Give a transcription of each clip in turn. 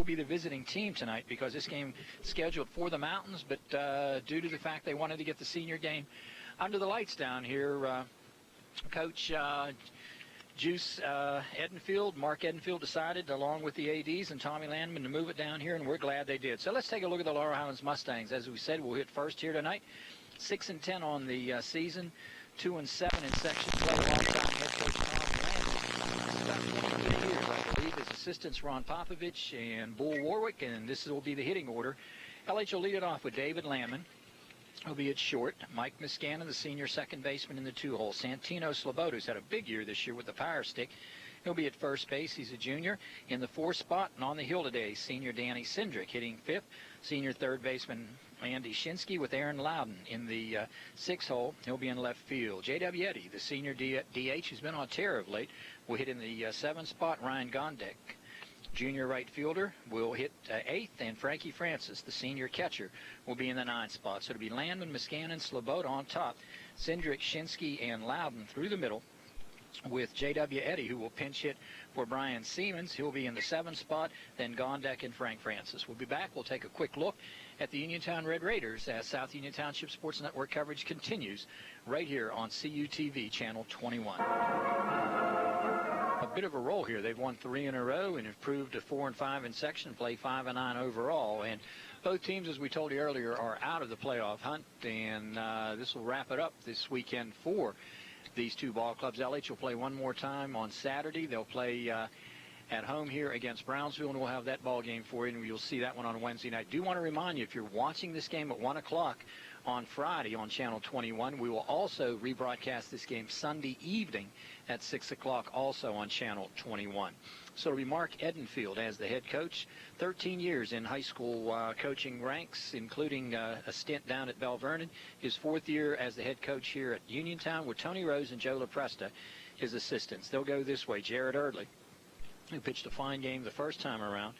be the visiting team tonight because this game is scheduled for the Mountains, but due to the fact they wanted to get the senior game under the lights down here, Coach Juice Mark Edenfield decided, along with the ADs and Tommy Lammon, to move it down here, and we're glad they did. So let's take a look at the Laurel Highlands Mustangs. As we said, we'll hit first here tonight. 6-10 on the season, 2-7 in section play. Longtime head coach Tommy Lammon. About 23 years, I believe. His assistants Ron Popovich and Bull Warwick, and this will be the hitting order. LH will lead it off with David Lammon. He'll be at short. Mike Miscannon, the senior second baseman in the 2-hole. Santino Sloboda, who's had a big year this year with the power stick. He'll be at first base. He's a junior. In the 4th spot and on the hill today, senior Danny Sindrick hitting 5th. Senior third baseman Andy Shinsky with Aaron Loudon in the 6th hole. He'll be in left field. J.W. Eddy, the senior DH, who's been on tear of late, will hit in the 7th spot. Ryan Gondek, junior right fielder, will hit 8th, and Frankie Francis, the senior catcher, will be in the 9th spot. So it'll be Landman, Miscannon, Sloboda on top, Sindrick, Shinsky, and Loudon through the middle, with J.W. Eddy, who will pinch hit for Brian Siemens. He'll be in the 7th spot, then Gondek and Frank Francis. We'll be back. We'll take a quick look at the Uniontown Red Raiders as South Union Township Sports Network coverage continues right here on CUTV Channel 21. A bit of a roll here. They've won 3 in a row and improved to 4-5 in section play, 5-9 overall. And both teams, as we told you earlier, are out of the playoff hunt, and this will wrap it up this weekend for these two ball clubs. LH will play one more time on Saturday. They'll play at home here against Brownsville, and we'll have that ball game for you, and you'll see that one on Wednesday night. Do want to remind you, if you're watching this game at 1 o'clock on Friday on Channel 21, we will also rebroadcast this game Sunday evening at 6 o'clock also on Channel 21. So it'll be Mark Edenfield as the head coach. 13 years in high school coaching ranks, including a stint down at Bell Vernon. His 4th year as the head coach here at Uniontown with Tony Rose and Joe LaPresta, his assistants. They'll go this way. Jared Erdley, who pitched a fine game the first time around,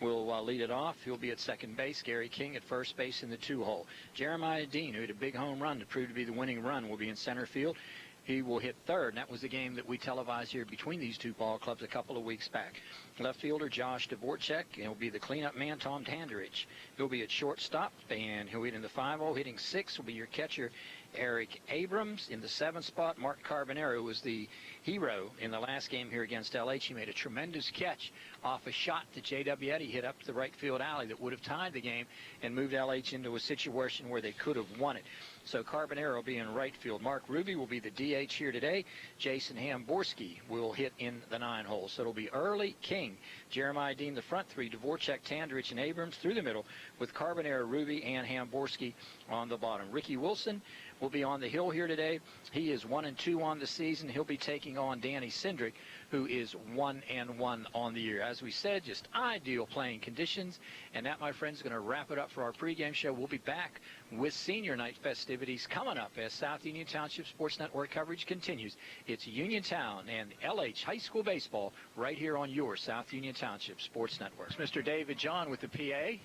will lead it off. He'll be at second base. Gary King at first base in the 2-hole. Jeremiah Dean, who had a big home run that proved to be the winning run, will be in center field. He will hit third, and that was the game that we televised here between these two ball clubs a couple of weeks back. Left fielder Josh Devorchek, and he'll be the cleanup man Tom Tanderich. He'll be at shortstop, and he'll hit in the 5-hole. Hitting 6 will be your catcher Eric Abrams. In the 7th spot, Mark Carbonera, who was the hero in the last game here against LH. He made a tremendous catch off a shot that J.W. Eddy hit up the right field alley that would have tied the game and moved LH into a situation where they could have won it. So Carbonera will be in right field. Mark Ruby will be the DH here today. Jason Hamborski will hit in the 9-hole. So it'll be Early, King, Jeremiah Dean, the front 3, Devorchek, Tanderich, and Abrams through the middle, with Carbonera, Ruby, and Hamborski on the bottom. Ricky Wilson will be on the hill here today. He is 1-2 on the season. He'll be taking on Danny Sindrick, who is 1-1 on the year. As we said, just ideal playing conditions. And that, my friends, is going to wrap it up for our pregame show. We'll be back with senior night festivities coming up as South Union Township Sports Network coverage continues. It's Uniontown and LH High School Baseball right here on your South Union Township Sports Network. It's Mr. David John with the PA.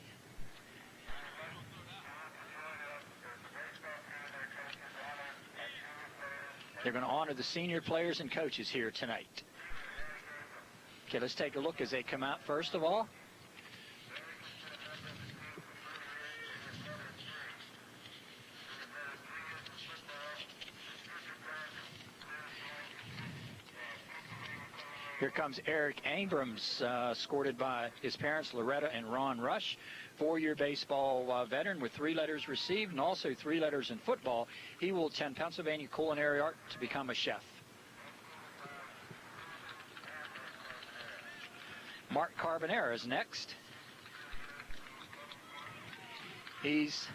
They're going to honor the senior players and coaches here tonight. Okay, let's take a look as they come out first of all. Here comes Eric Abrams, escorted by his parents, Loretta and Ron Rush. 4-year baseball veteran with 3 letters received and also 3 letters in football. He will attend Pennsylvania Culinary Art to become a chef. Mark Carbonera is next. He's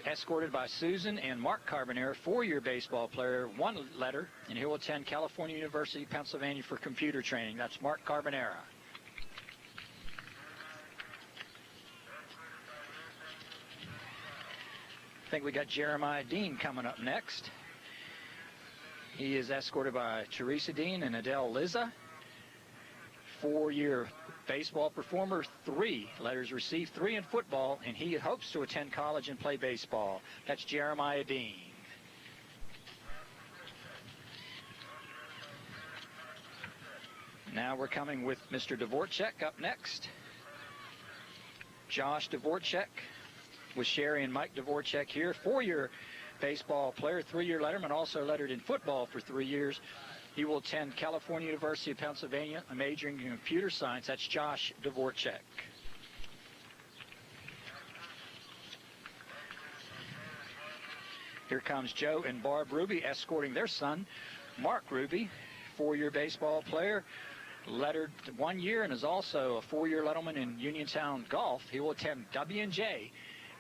escorted by Susan and Mark Carbonera, 4-year baseball player, 1 letter, and he will attend California University, Pennsylvania for computer training. That's Mark Carbonera. I think we got Jeremiah Dean coming up next. He is escorted by Teresa Dean and Adele Liza. 4-year baseball performer, 3 letters received, 3 in football, and he hopes to attend college and play baseball. That's Jeremiah Dean. Now we're coming with Mr. Devorchek up next. Josh Devorchek with Sherry and Mike Devorchek here. 4-year baseball player, 3-year letterman, also lettered in football for 3 years. He will attend California University of Pennsylvania, majoring in computer science. That's Josh Devorchek. Here comes Joe and Barb Ruby escorting their son, Mark Ruby, 4-year baseball player, lettered 1 year and is also a 4-year letterman in Uniontown golf. He will attend W&J,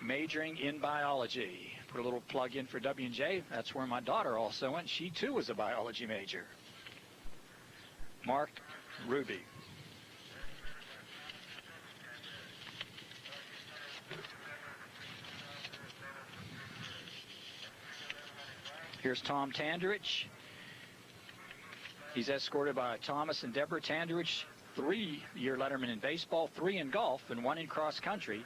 majoring in biology. Put a little plug in for W&J. That's where my daughter also went. She too was a biology major. Mark Ruby. Here's Tom Tanderich. He's escorted by Thomas and Deborah Tanderich, 3-year letterman in baseball, 3 in golf, and 1 in cross country.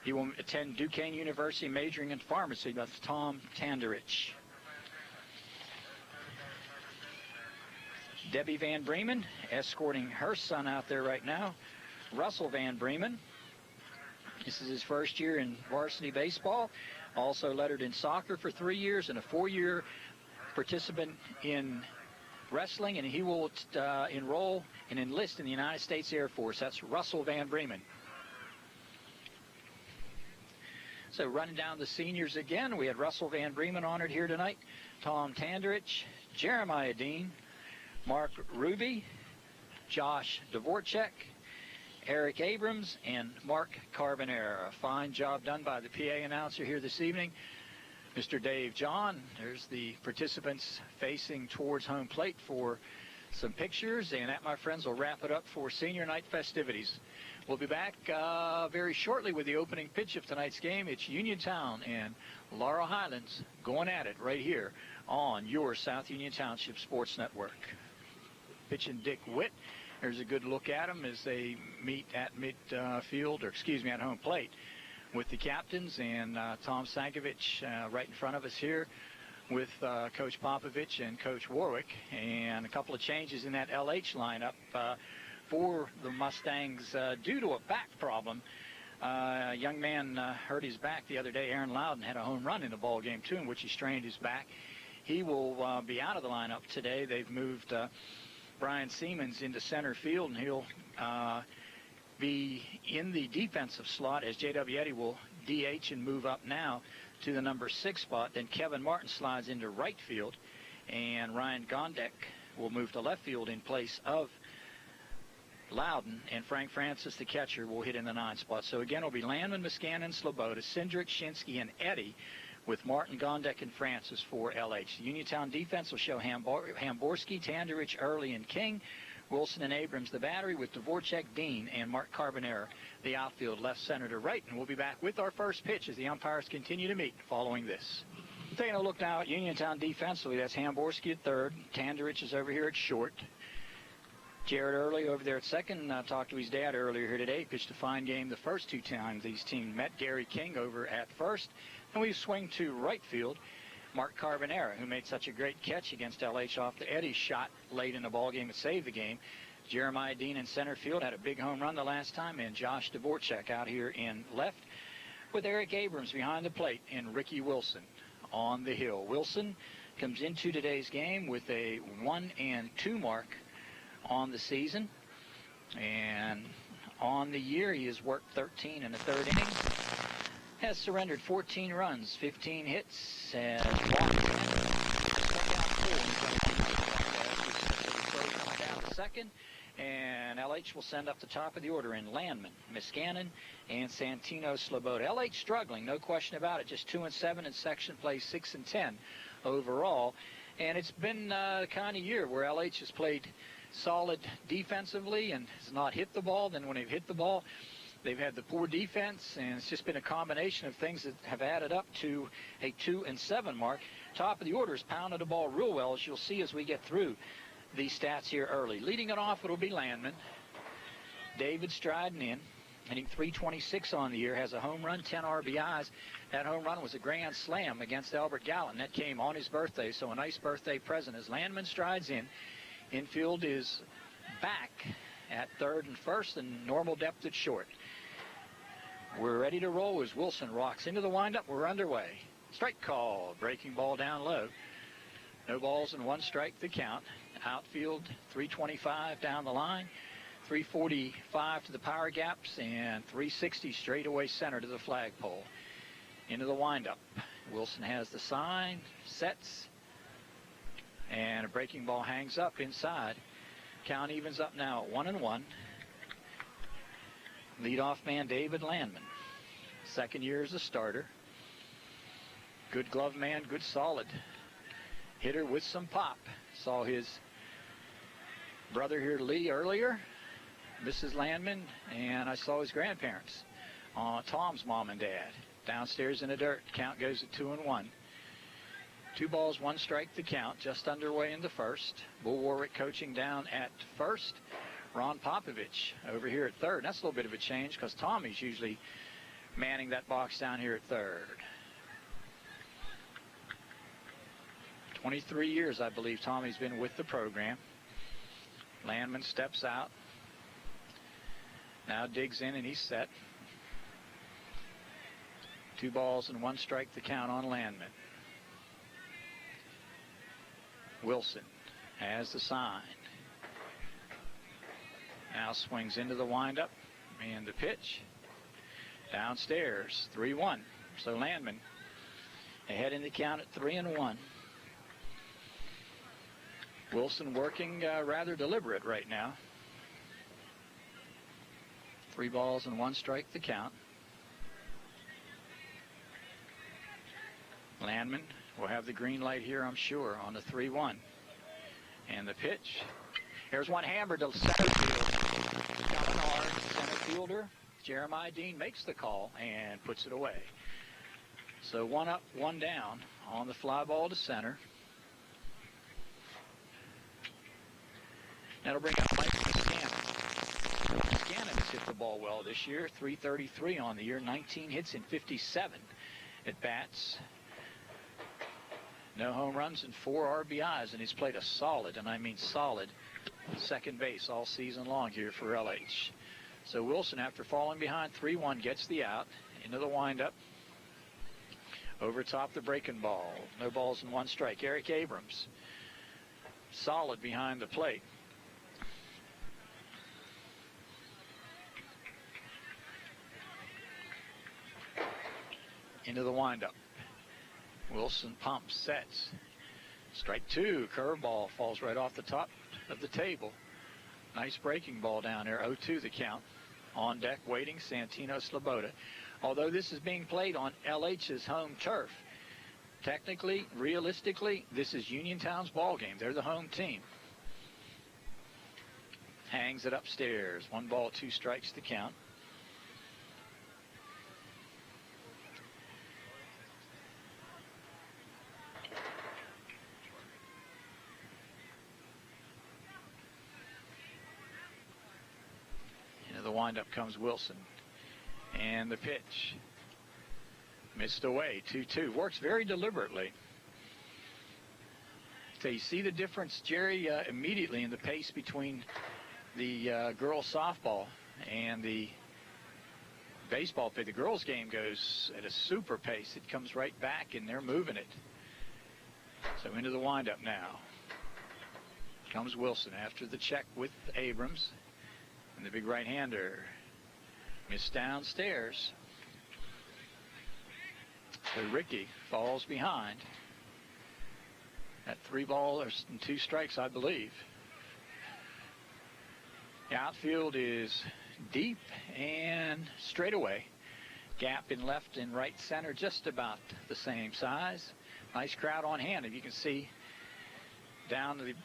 He will attend Duquesne University, majoring in pharmacy. That's Tom Tanderich. Debbie Van Bremen, escorting her son out there right now, Russell Van Bremen. This is his first year in varsity baseball. Also lettered in soccer for 3 years and a 4-year participant in wrestling, and he will enroll and enlist in the United States Air Force. That's Russell Van Bremen. So running down the seniors again, we had Russell Van Bremen honored here tonight, Tom Tanderich, Jeremiah Dean, Mark Ruby, Josh Devorchek, Eric Abrams, and Mark Carbonera. A fine job done by the PA announcer here this evening, Mr. Dave John. There's the participants facing towards home plate for some pictures, and that, my friends, will wrap it up for senior night festivities. We'll be back very shortly with the opening pitch of tonight's game. It's Uniontown and Laurel Highlands going at it right here on your South Union Township Sports Network. Pitching Dick Witt. There's a good look at them as they meet at midfield, or excuse me, at home plate with the captains, and Tom Sankovich right in front of us here with Coach Popovich and Coach Warwick, and a couple of changes in that LH lineup for the Mustangs due to a back problem. A young man hurt his back the other day. Aaron Loudon had a home run in the ball game too, in which he strained his back. He will be out of the lineup today. They've moved Brian Siemens into center field, and he'll be in the defensive slot as J.W. Eddy will DH and move up now to the number 6 spot. Then Kevin Martin slides into right field, and Ryan Gondek will move to left field in place of Loudon, and Frank Francis, the catcher, will hit in the 9 spot. So again, it'll be Lammon, Muscanon, Sloboda, Cindric, Shinsky, and Eddy, with Martin, Gondek, and Francis for LH. The Uniontown defense will show Hamborski, Tanderich, Early, and King, Wilson and Abrams the battery, with Devorchek, Dean, and Mark Carbonera the outfield, left, center to right. And we'll be back with our first pitch as the umpires continue to meet following this. Taking a look now at Uniontown defensively, that's Hamborski at third. Tanderich is over here at short. Jared Early over there at second. Talked to his dad earlier here today. Pitched a fine game the first 2 times these teams met. Gary King over at first. And we swing to right field. Mark Carbonera, who made such a great catch against LH off the Eddy shot late in the ballgame and saved the game. Jeremiah Dean in center field had a big home run the last time, and Josh Devorchek out here in left, with Eric Abrams behind the plate and Ricky Wilson on the hill. Wilson comes into today's game with a 1-2 mark on the season, and on the year he has worked 13 and a third innings, has surrendered 14 runs, 15 hits, and walked down to second, and LH will send up the top of the order in Lammon, Muscanon, and Santino Sloboda. LH struggling, no question about it, just 2-7 in section play, 6-10 overall, and it's been the kind of year where LH has played solid defensively and has not hit the ball. Then when they've hit the ball, they've had the poor defense, and it's just been a combination of things that have added up to a 2-7 mark. Top of the order has pounded the ball real well, as you'll see as we get through these stats here early. Leading it off, it'll be Lammon. David striding in, hitting .326 on the year, has a home run, 10 RBIs. That home run was a grand slam against Albert Gallatin. That came on his birthday, so a nice birthday present as Lammon strides in. Infield is back at third and first, and normal depth at short. We're ready to roll as Wilson rocks into the windup. We're underway. Strike call. Breaking ball down low. No balls and one strike the count. Outfield 325 down the line. 345 to the power gaps and 360 straightaway center to the flagpole. Into the windup. Wilson has the sign, sets, and a breaking ball hangs up inside. Count evens up now at 1-1. Leadoff man David Lammon. Second year as a starter. Good glove man, good solid hitter with some pop. Saw his brother here, Lee, earlier, Mrs. Lammon, and I saw his grandparents, Tom's mom and dad, downstairs in the dirt. Count goes at 2-1. 2 balls, 1 strike the count, just underway in the first. Bull Warwick coaching down at first. Ron Popovich over here at third. That's a little bit of a change because Tommy's usually manning that box down here at third. 23 years, I believe, Tommy's been with the program. Lammon steps out. Now digs in and he's set. 2 balls and 1 strike the count on Lammon. Wilson has the sign. Now swings into the windup and the pitch. Downstairs, 3-1. So Lammon ahead in the count at 3-1. Wilson working rather deliberate right now. 3 balls and 1 strike the count. Lammon will have the green light here, I'm sure, on the 3-1. And the pitch. Here's one hammered to center field. Coming hard, center fielder Jeremiah Dean makes the call and puts it away. So 1 up, 1 down on the fly ball to center. That'll bring up Mike Scannon. Scannon has hit the ball well this year. 333 on the year, 19 hits in 57 at bats. No home runs and 4 RBIs, and he's played a solid, and I mean solid, second base all season long here for LH. So Wilson, after falling behind 3-1, gets the out into the windup. Over top the breaking ball. No balls and 1 strike. Eric Abrams, solid behind the plate. Into the windup. Wilson pumps, sets. Strike 2. Curveball falls right off the top of the table. Nice breaking ball down there. 0-2 the count. On deck waiting, Santino Sloboda. Although this is being played on LH's home turf, technically, realistically, this is Uniontown's ball game. They're the home team. Hangs it upstairs. 1 ball, 2 strikes to count. The windup comes Wilson. And the pitch. Missed away. 2-2. Works very deliberately. So you see the difference, Jerry, immediately in the pace between the girls softball and the baseball play. The girls game goes at a super pace. It comes right back and they're moving it. So into the windup now. Comes Wilson after the check with Abrams. And the big right-hander missed downstairs. So Ricky falls behind. At 3 balls and 2 strikes, I believe. The outfield is deep and straightaway. Gap in left and right center, just about the same size. Nice crowd on hand, if you can see down to the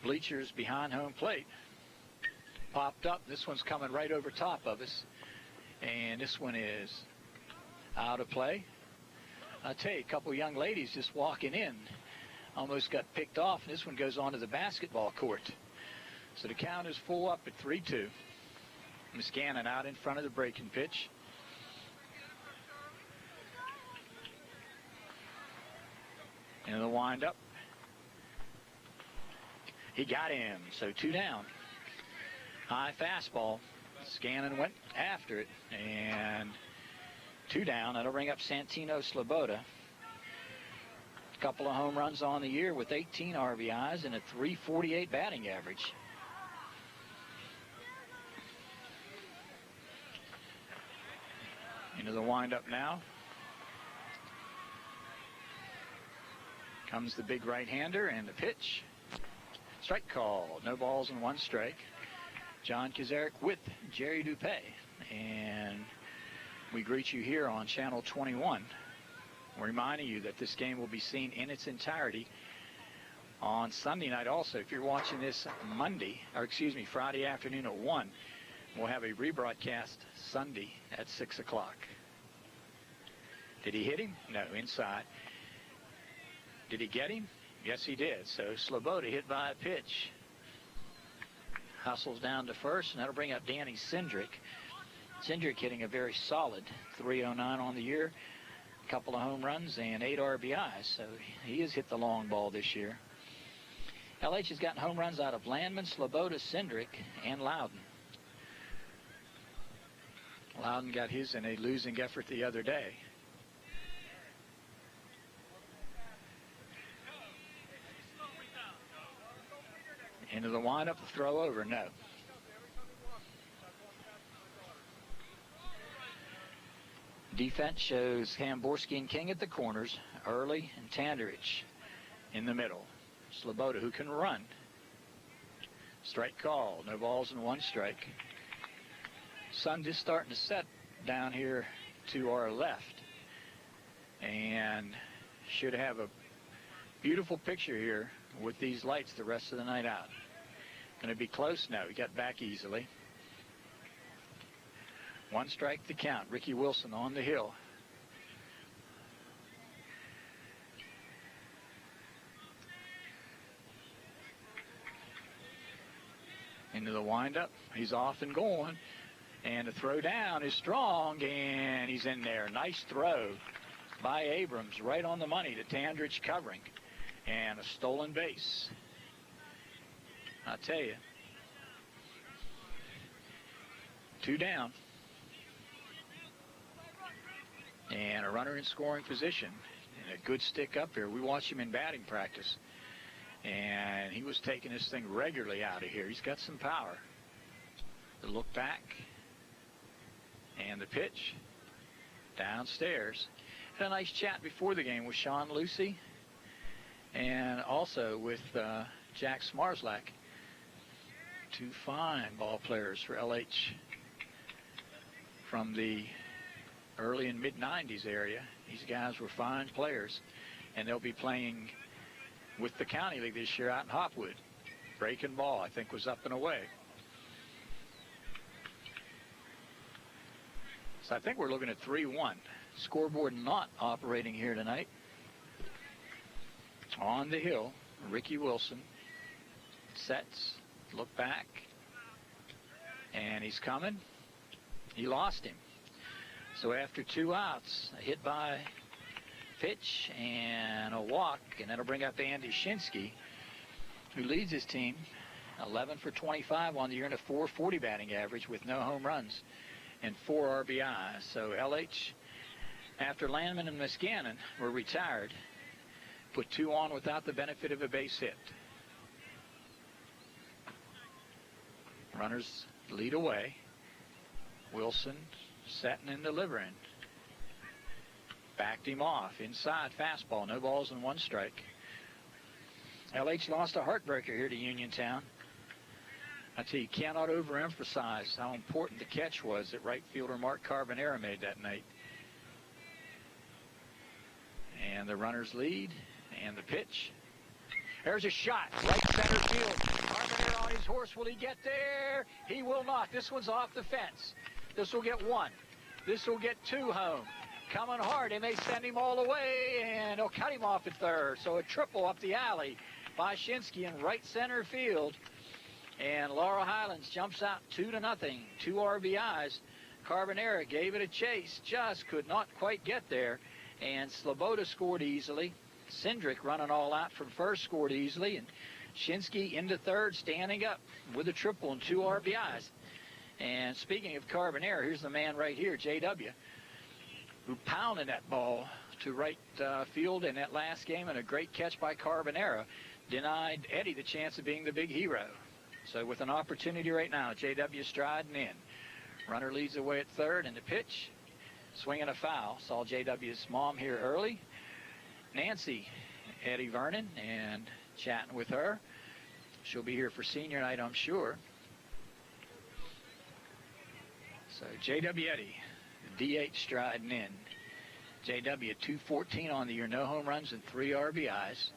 bleachers behind home plate. Popped up. This one's coming right over top of us. And this one is out of play. I'll tell you, a couple young ladies just walking in almost got picked off. And this one goes onto the basketball court. So the count is full up at 3-2. Scannon out in front of the breaking pitch. Into the windup. He got him. So 2 down. High fastball. Scannon went after it, and 2 down. That'll bring up Santino Sloboda. A couple of home runs on the year with 18 RBIs and a .348 batting average. Into the windup now. Comes the big right-hander and the pitch. Strike call. No balls and 1 strike. John Kazarek with Jerry Dupay. And we greet you here on Channel 21. Reminding you that this game will be seen in its entirety on Sunday night also. If you're watching this Friday afternoon at 1, we'll have a rebroadcast Sunday at 6 o'clock. Did he hit him? No, inside. Did he get him? Yes, he did. So Sloboda hit by a pitch. Hustles down to first, and that'll bring up Danny Cindric. Cindric hitting a very solid .309 on the year. A couple of home runs and 8 RBIs. So he has hit the long ball this year. LH has gotten home runs out of Lammon, Sloboda, Cindric, and Loudon. Loudon got his in a losing effort the other day. Into the windup, the throw over, no. Defense shows Hamborski and King at the corners, Early and Tanderich in the middle. Sloboda, who can run. Strike call, no balls and 1 strike. Sun just starting to set down here to our left, and should have a beautiful picture here with these lights the rest of the night out. Going to be close? No, he got back easily. 1 strike to count. Ricky Wilson on the hill. Into the windup. He's off and going. And the throw down is strong, and he's in there. Nice throw by Abrams, right on the money to Tandrich covering. And a stolen base. I tell you. 2 down. And a runner in scoring position. And a good stick up here. We watched him in batting practice. And he was taking this thing regularly out of here. He's got some power. The look back. And the pitch. Downstairs. Had a nice chat before the game with Sean Lucy. And also with Jack Smarslak. 2 fine ball players for LH from the early and mid-90s area. These guys were fine players, and they'll be playing with the County League this year out in Hopwood. Breaking ball, I think, was up and away. So I think we're looking at 3-1. Scoreboard not operating here tonight. On the hill, Ricky Wilson sets, look back, and he's coming. He lost him. So after 2 outs, a hit by pitch and a walk, and that'll bring up Andy Shinsky, who leads his team 11 for 25 on the year and a .440 batting average with no home runs and 4 RBIs. So LH, after Lammon and Muscannon were retired, put 2 on without the benefit of a base hit. Runners lead away. Wilson setting and delivering. Backed him off. Inside fastball. No balls and 1 strike. LH lost a heartbreaker here to Uniontown. I tell you, cannot overemphasize how important the catch was that right fielder Mark Carbonera made that night. And the runners lead. And the pitch. There's a shot. Right center field. Carbonera on his horse. Will he get there? He will not. This one's off the fence. This will get 1. This will get 2 home. Coming hard. They may send him all the way, and they'll cut him off at third. So a triple up the alley by Shinsky in right center field. And Laurel Highlands jumps out 2-0. 2 RBIs. Carbonera gave it a chase. Just could not quite get there. And Sloboda scored easily. Cindric running all out from first scored easily. And Shinsky into third, standing up with a triple and 2 RBIs. And speaking of Carbonera, here's the man right here, JW. who pounded that ball to right field in that last game, and a great catch by Carbonera denied Eddie the chance of being the big hero. So with an opportunity right now, J.W. striding in. Runner leads away at third, and the pitch, swinging a foul. Saw J.W.'s mom here early, Nancy Eddie Vernon, and chatting with her. She'll be here for senior night, I'm sure. So J.W. Eddie, DH striding in. J.W. 214 on the year, no home runs and 3 RBIs.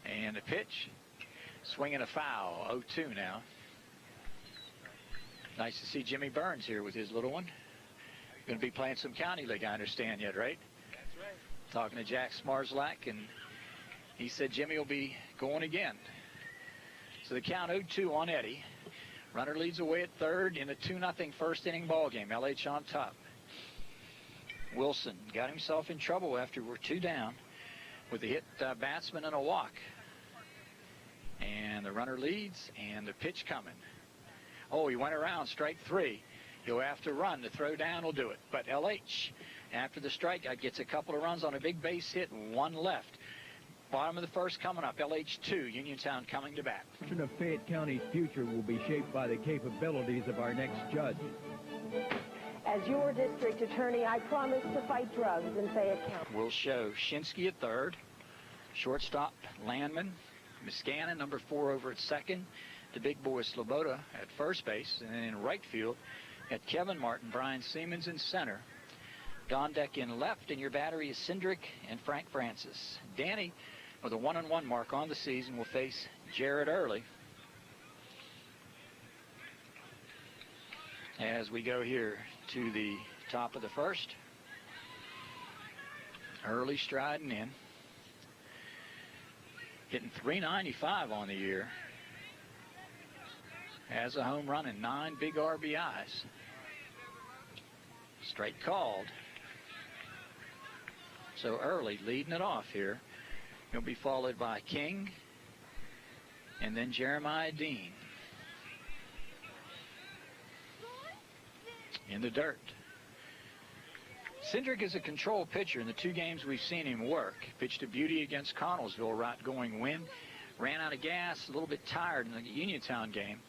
And the pitch, swinging a foul, 0-2 now. Nice to see Jimmy Burns here with his little one. Going to be playing some county league, I understand, yet, right? That's right. Talking to Jack Smarzlak, and he said Jimmy will be going again. So the count 0-2 on Eddie. Runner leads away at third in a 2-0 first inning ball game. LH on top. Wilson got himself in trouble after we're 2 down with a hit batsman and a walk. And the runner leads, and the pitch coming. Oh, he went around, strike 3. He'll have to run. The throw down will do it. But LH, after the strikeout, gets a couple of runs on a big base hit and 1 left. Bottom of the first coming up, LH 2, Uniontown coming to bat. Of Fayette County's future will be shaped by the capabilities of our next judge. As your district attorney, I promise to fight drugs in Fayette County. We'll show Shinsky at third, shortstop Lammon, Miscannon, number 4 over at second, the big boy Sloboda at first base, and then in right field at Kevin Martin, Brian Siemens in center, Gondek in left, and your battery is Cindric and Frank Francis. Danny, with a 1-on-1 mark on the season, will face Jared Early. As we go here to the top of the first, Early striding in, hitting .395 on the year, has a home run and 9 big RBIs. Strike called. So Early leading it off here. He'll be followed by King and then Jeremiah Dean. In the dirt. Cindric is a control pitcher in the 2 games we've seen him work. Pitched a beauty against Connellsville, right going win. Ran out of gas, a little bit tired in the Uniontown game.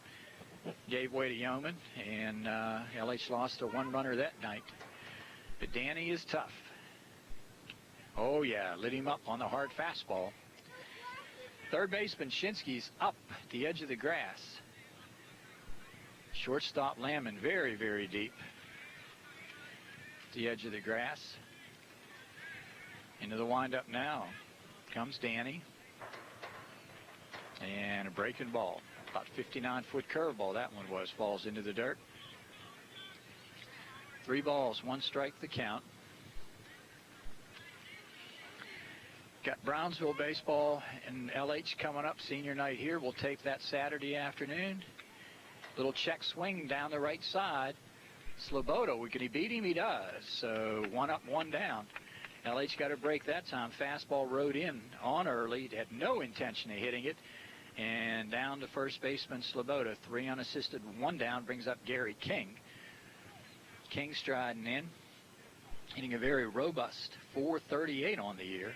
Gave way to Yeoman, and LH lost a 1-runner that night. But Danny is tough. Oh, yeah, lit him up on the hard fastball. Third baseman Shinsky's up the edge of the grass. Shortstop Lammon very, very deep. The edge of the grass. Into the windup now comes Danny. And a breaking ball. About 59-foot curveball that one was. Falls into the dirt. 3 balls, 1 strike the count. Got Brownsville baseball and LH coming up. Senior night here. We'll tape that Saturday afternoon. Little check swing down the right side. Sloboda, can he beat him? He does. So 1 up, 1 down. LH got a break that time. Fastball rode in on Early. Had no intention of hitting it. And down to first baseman Sloboda. 3 unassisted, 1 down. Brings up Gary King. King striding in. Hitting a very robust .438 on the year.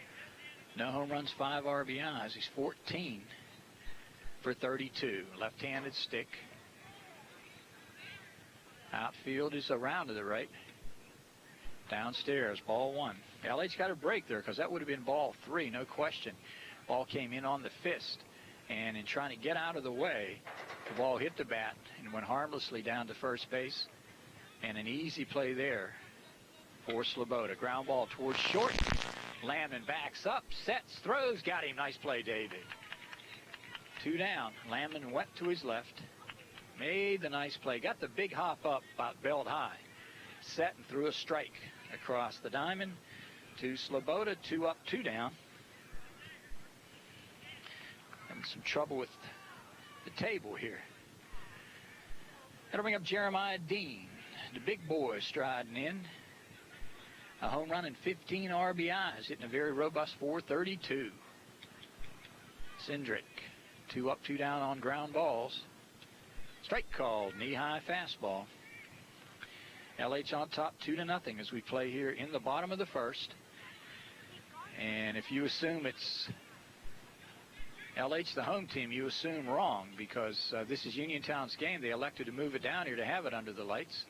No home runs, 5 RBIs. He's 14 for 32. Left-handed stick. Outfield is around to the right. Downstairs, ball 1. LH got a break there because that would have been ball 3, no question. Ball came in on the fist. And in trying to get out of the way, the ball hit the bat and went harmlessly down to first base. And an easy play there for Sloboda. Ground ball towards short. Lammon backs up, sets, throws, got him. Nice play, David. 2 down. Lammon went to his left. Made the nice play. Got the big hop up about belt high. Set and threw a strike across the diamond to Sloboda. 2 up, 2 down. Having some trouble with the table here. That'll bring up Jeremiah Dean. The big boy striding in. A home run and 15 RBIs, hitting a very robust .432. Cindric, 2 up, 2 down on ground balls. Strike called, knee-high fastball. LH on top 2-0 as we play here in the bottom of the first. And if you assume it's LH, the home team, you assume wrong, because this is Uniontown's game. They elected to move it down here to have it under the lights.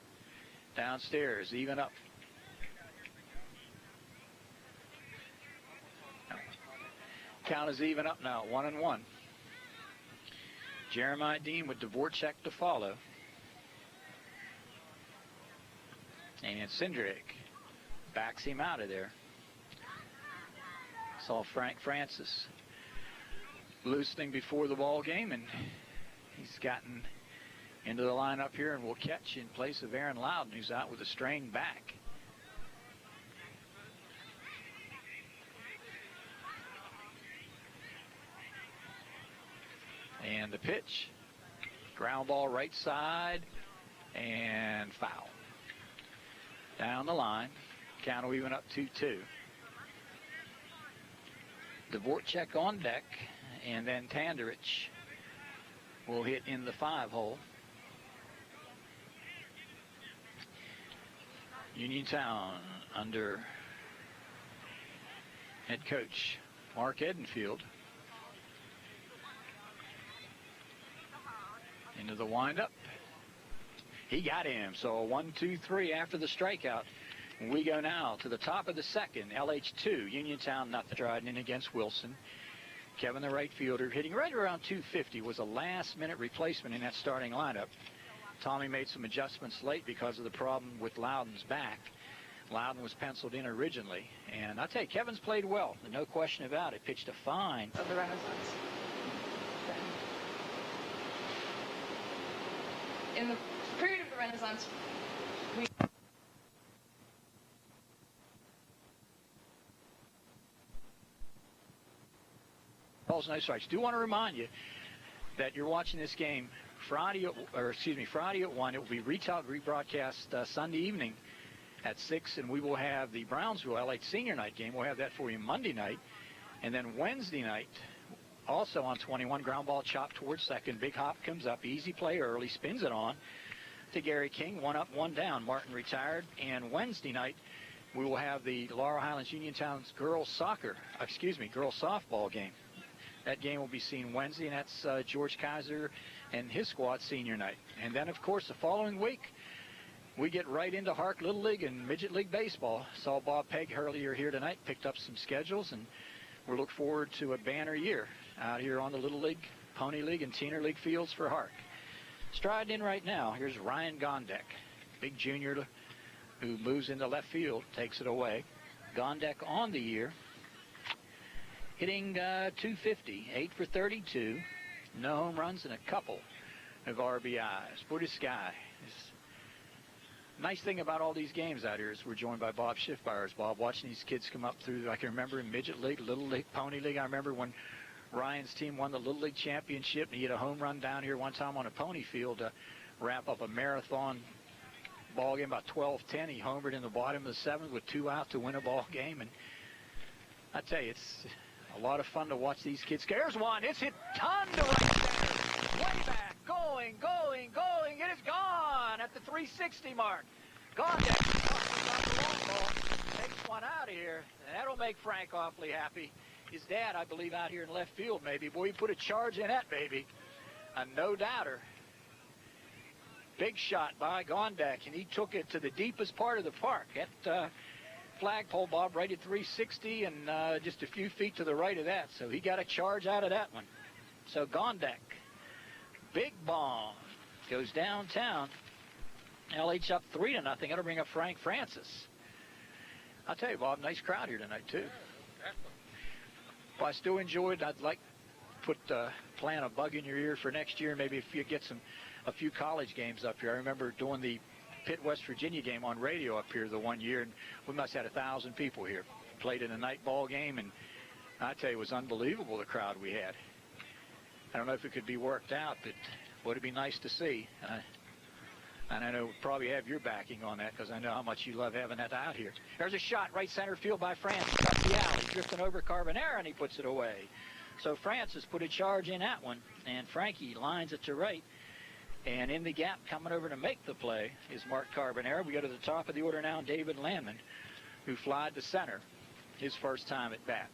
Downstairs, even up. Count is even up now, 1-1. Jeremiah Dean with Devorchek to follow. And Cindric backs him out of there. Saw Frank Francis loosening before the ball game, and he's gotten into the lineup here and will catch in place of Aaron Loudon, who's out with a strained back. And the pitch, ground ball right side, and foul. Down the line, count will even up 2-2. Devorchek on deck, and then Tanderich will hit in the 5-hole. Uniontown under head coach Mark Edenfield. Into the windup. He got him. So a 1-2-3 after the strikeout. We go now to the top of the second. LH2, Uniontown nothing. Striding in against Wilson. Kevin, the right fielder, hitting right around 250, was a last-minute replacement in that starting lineup. Tommy made some adjustments late because of the problem with Loudon's back. Loudon was penciled in originally. And I'll tell you, Kevin's played well. No question about it. Pitched a fine. Of the Renaissance. In the period of the Renaissance, we... Balls, no strikes. Do want to remind you that you're watching this game Friday at 1. It will be rebroadcast Sunday evening at 6, and we will have the Brownsville LH Senior Night game. We'll have that for you Monday night. And then Wednesday night, also on 21, ground ball chopped towards second. Big hop comes up, easy play early, spins it on to Gary King. 1 up, 1 down. Martin retired. And Wednesday night, we will have the Laurel Highlands Uniontown's girls softball game. That game will be seen Wednesday, and that's George Kaiser and his squad senior night. And then, of course, the following week, we get right into Hark Little League and Midget League Baseball. Saw Bob Pegg earlier here tonight, picked up some schedules, and we look forward to a banner year out here on the Little League, Pony League, and Teener League fields for Hark. Striding in right now, here's Ryan Gondek, big junior who moves into left field, takes it away. Gondek on the year, hitting 250, 8 for 32, no home runs and a couple of RBIs. Pretty sky. Nice thing about all these games out here is we're joined by Bob Schiffbauer. Bob, watching these kids come up through, I can remember in Midget League, Little League, Pony League. I remember when Ryan's team won the Little League Championship, and he hit a home run down here one time on a pony field to wrap up a marathon ball game about 12-10. He homered in the bottom of the 7th with 2 out to win a ball game. And I tell you, it's a lot of fun to watch these kids. There's one. It's hit ton to right center. Way back. Going. It is gone at the 360 mark. Gone. Takes one out of here. And that'll make Frank awfully happy. His dad, I believe, out here in left field, maybe. Boy, he put a charge in that, baby. A no-doubter. Big shot by Gondek, and he took it to the deepest part of the park. That flagpole, Bob, right at 360 and just a few feet to the right of that. So he got a charge out of that one. So Gondek, big bomb, goes downtown. LH up 3-0. It'll bring up Frank Francis. I'll tell you, Bob, nice crowd here tonight, too. Well, I still enjoyed. I'd like to plant a bug in your ear for next year. Maybe if you get a few college games up here. I remember doing the Pitt, West Virginia game on radio up here the one year, and we must have had 1,000 people here. Played in a night ball game, and I tell you, it was unbelievable, the crowd we had. I don't know if it could be worked out, but would it be nice to see? And I know we'll probably have your backing on that because I know how much you love having that out here. There's a shot right center field by Francis up the alley, drifting over Carbonera, and he puts it away. So Francis put a charge in that one, and Frankie lines it to right. And in the gap, coming over to make the play, is Mark Carbonera. We go to the top of the order now, David Lammon, who flied to center his first time at bat.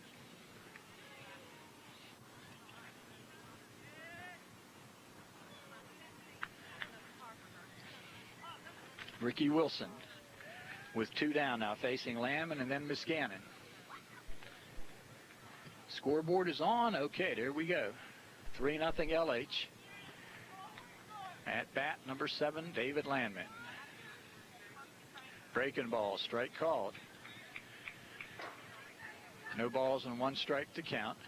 Ricky Wilson with 2 down now, facing Lammon and then Miscannon. Scoreboard is on. Okay, there we go. 3-0 LH. At bat, number 7, David Lammon. Breaking ball, strike called. No balls and 1 strike to count.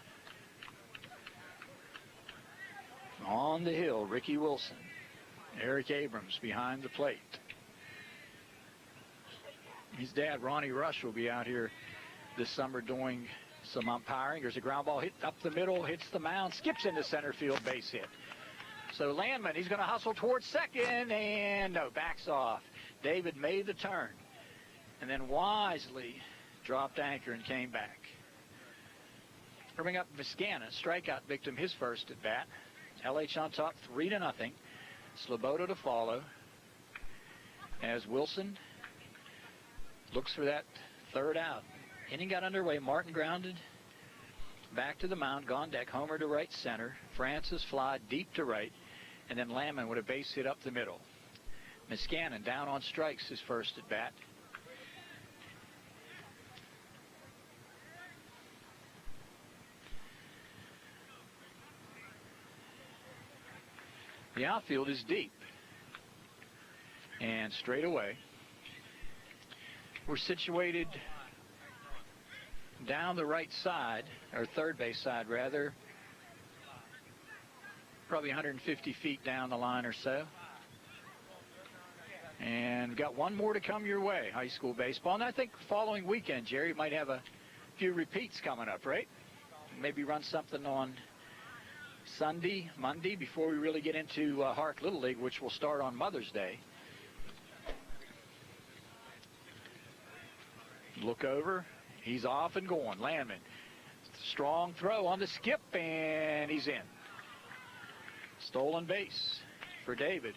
On the hill, Ricky Wilson. Eric Abrams behind the plate. His dad, Ronnie Rush, will be out here this summer doing some umpiring. There's a ground ball hit up the middle, hits the mound, skips into center field, base hit. So Lammon, he's going to hustle towards second, and no, backs off. David made the turn, and then wisely dropped anchor and came back. Bring up Miscannon, strikeout victim, his first at bat. LH on top, 3-0. Sloboda to follow. As Wilson looks for that 3rd out. Inning got underway. Martin grounded back to the mound. Gondek homer to right center. Francis fly deep to right. And then Lammon with a base hit up the middle. Miscannon down on strikes, his first at bat. The outfield is deep. And straight away, we're situated down the right side, or third base side rather, probably 150 feet down the line or so. And we've got one more to come your way, high school baseball. And I think following weekend, Jerry, might have a few repeats coming up, right? Maybe run something on Sunday, Monday, before we really get into Hark Little League, which will start on Mother's Day. Look over. He's off and going. Lammon. Strong throw on the skip, and he's in. Stolen base for David.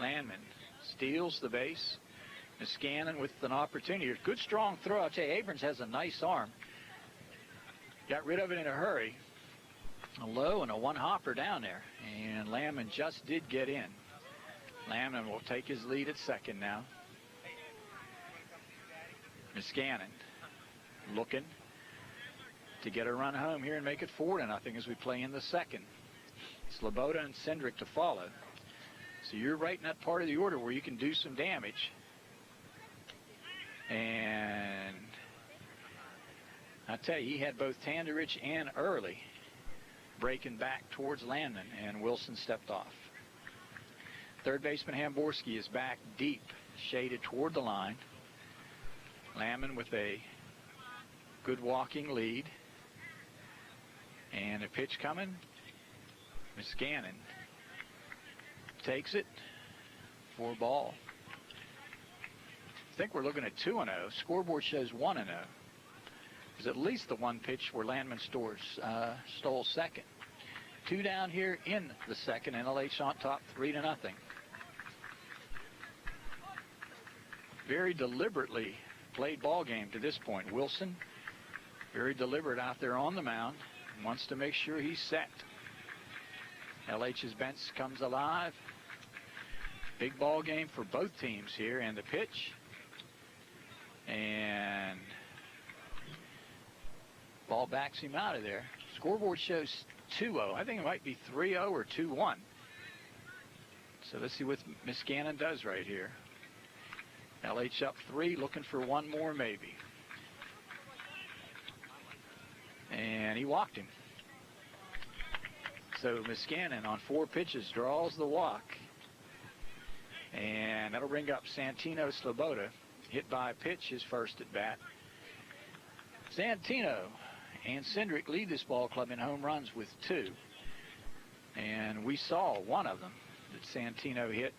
Lammon steals the base. Miscannon with an opportunity. Good strong throw. I'll tell you, Abrams has a nice arm. Got rid of it in a hurry. A low and a 1-hopper down there. And Lammon just did get in. Lammon will take his lead at second now. Miscannon looking to get a run home here and make it 4-0 as we play in the second. Sloboda and Cindric to follow. So you're right in that part of the order where you can do some damage. And I tell you, he had both Tanderich and Early breaking back towards Lammon, and Wilson stepped off. Third baseman Hamborski is back deep, shaded toward the line. Lammon with a good walking lead. And a pitch coming. Miscannon takes it for a ball. I think we're looking at 2-0. Scoreboard shows 1-0. There's at least the one pitch where Lammon stole second. 2 down here in the second. NLH on top, 3-0. Very deliberately played ball game to this point. Wilson, very deliberate out there on the mound. Wants to make sure he's set. LH's bench comes alive. Big ball game for both teams here. And the pitch. And ball backs him out of there. Scoreboard shows 2-0. I think it might be 3-0 or 2-1. So let's see what Miscannon does right here. LH up 3, looking for one more maybe. And he walked him. So Miscannon on 4 pitches draws the walk. And that'll bring up Santino Sloboda. Hit by a pitch, his first at bat. Santino and Cindric lead this ball club in home runs with 2. And we saw one of them that Santino hit.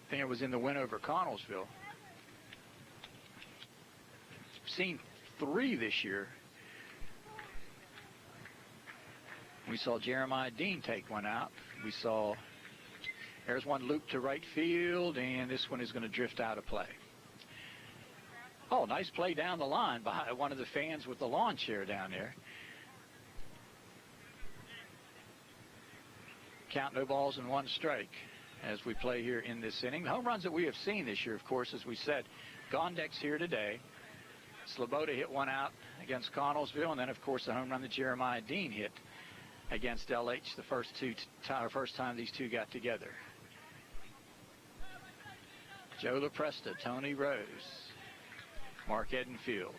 I think it was in the win over Connellsville. Seen 3 this year. We saw Jeremiah Dean take one out. We saw, there's one loop to right field, and this one is going to drift out of play. Oh, nice play down the line by one of the fans with the lawn chair down there. Count, no balls and 1 strike as we play here in this inning. The home runs that we have seen this year, of course, as we said, Gondek's here today. Sloboda hit one out against Connellsville, and then, of course, the home run that Jeremiah Dean hit against LH the first time these two got together. Joe LaPresta, Tony Rose, Mark Edenfield,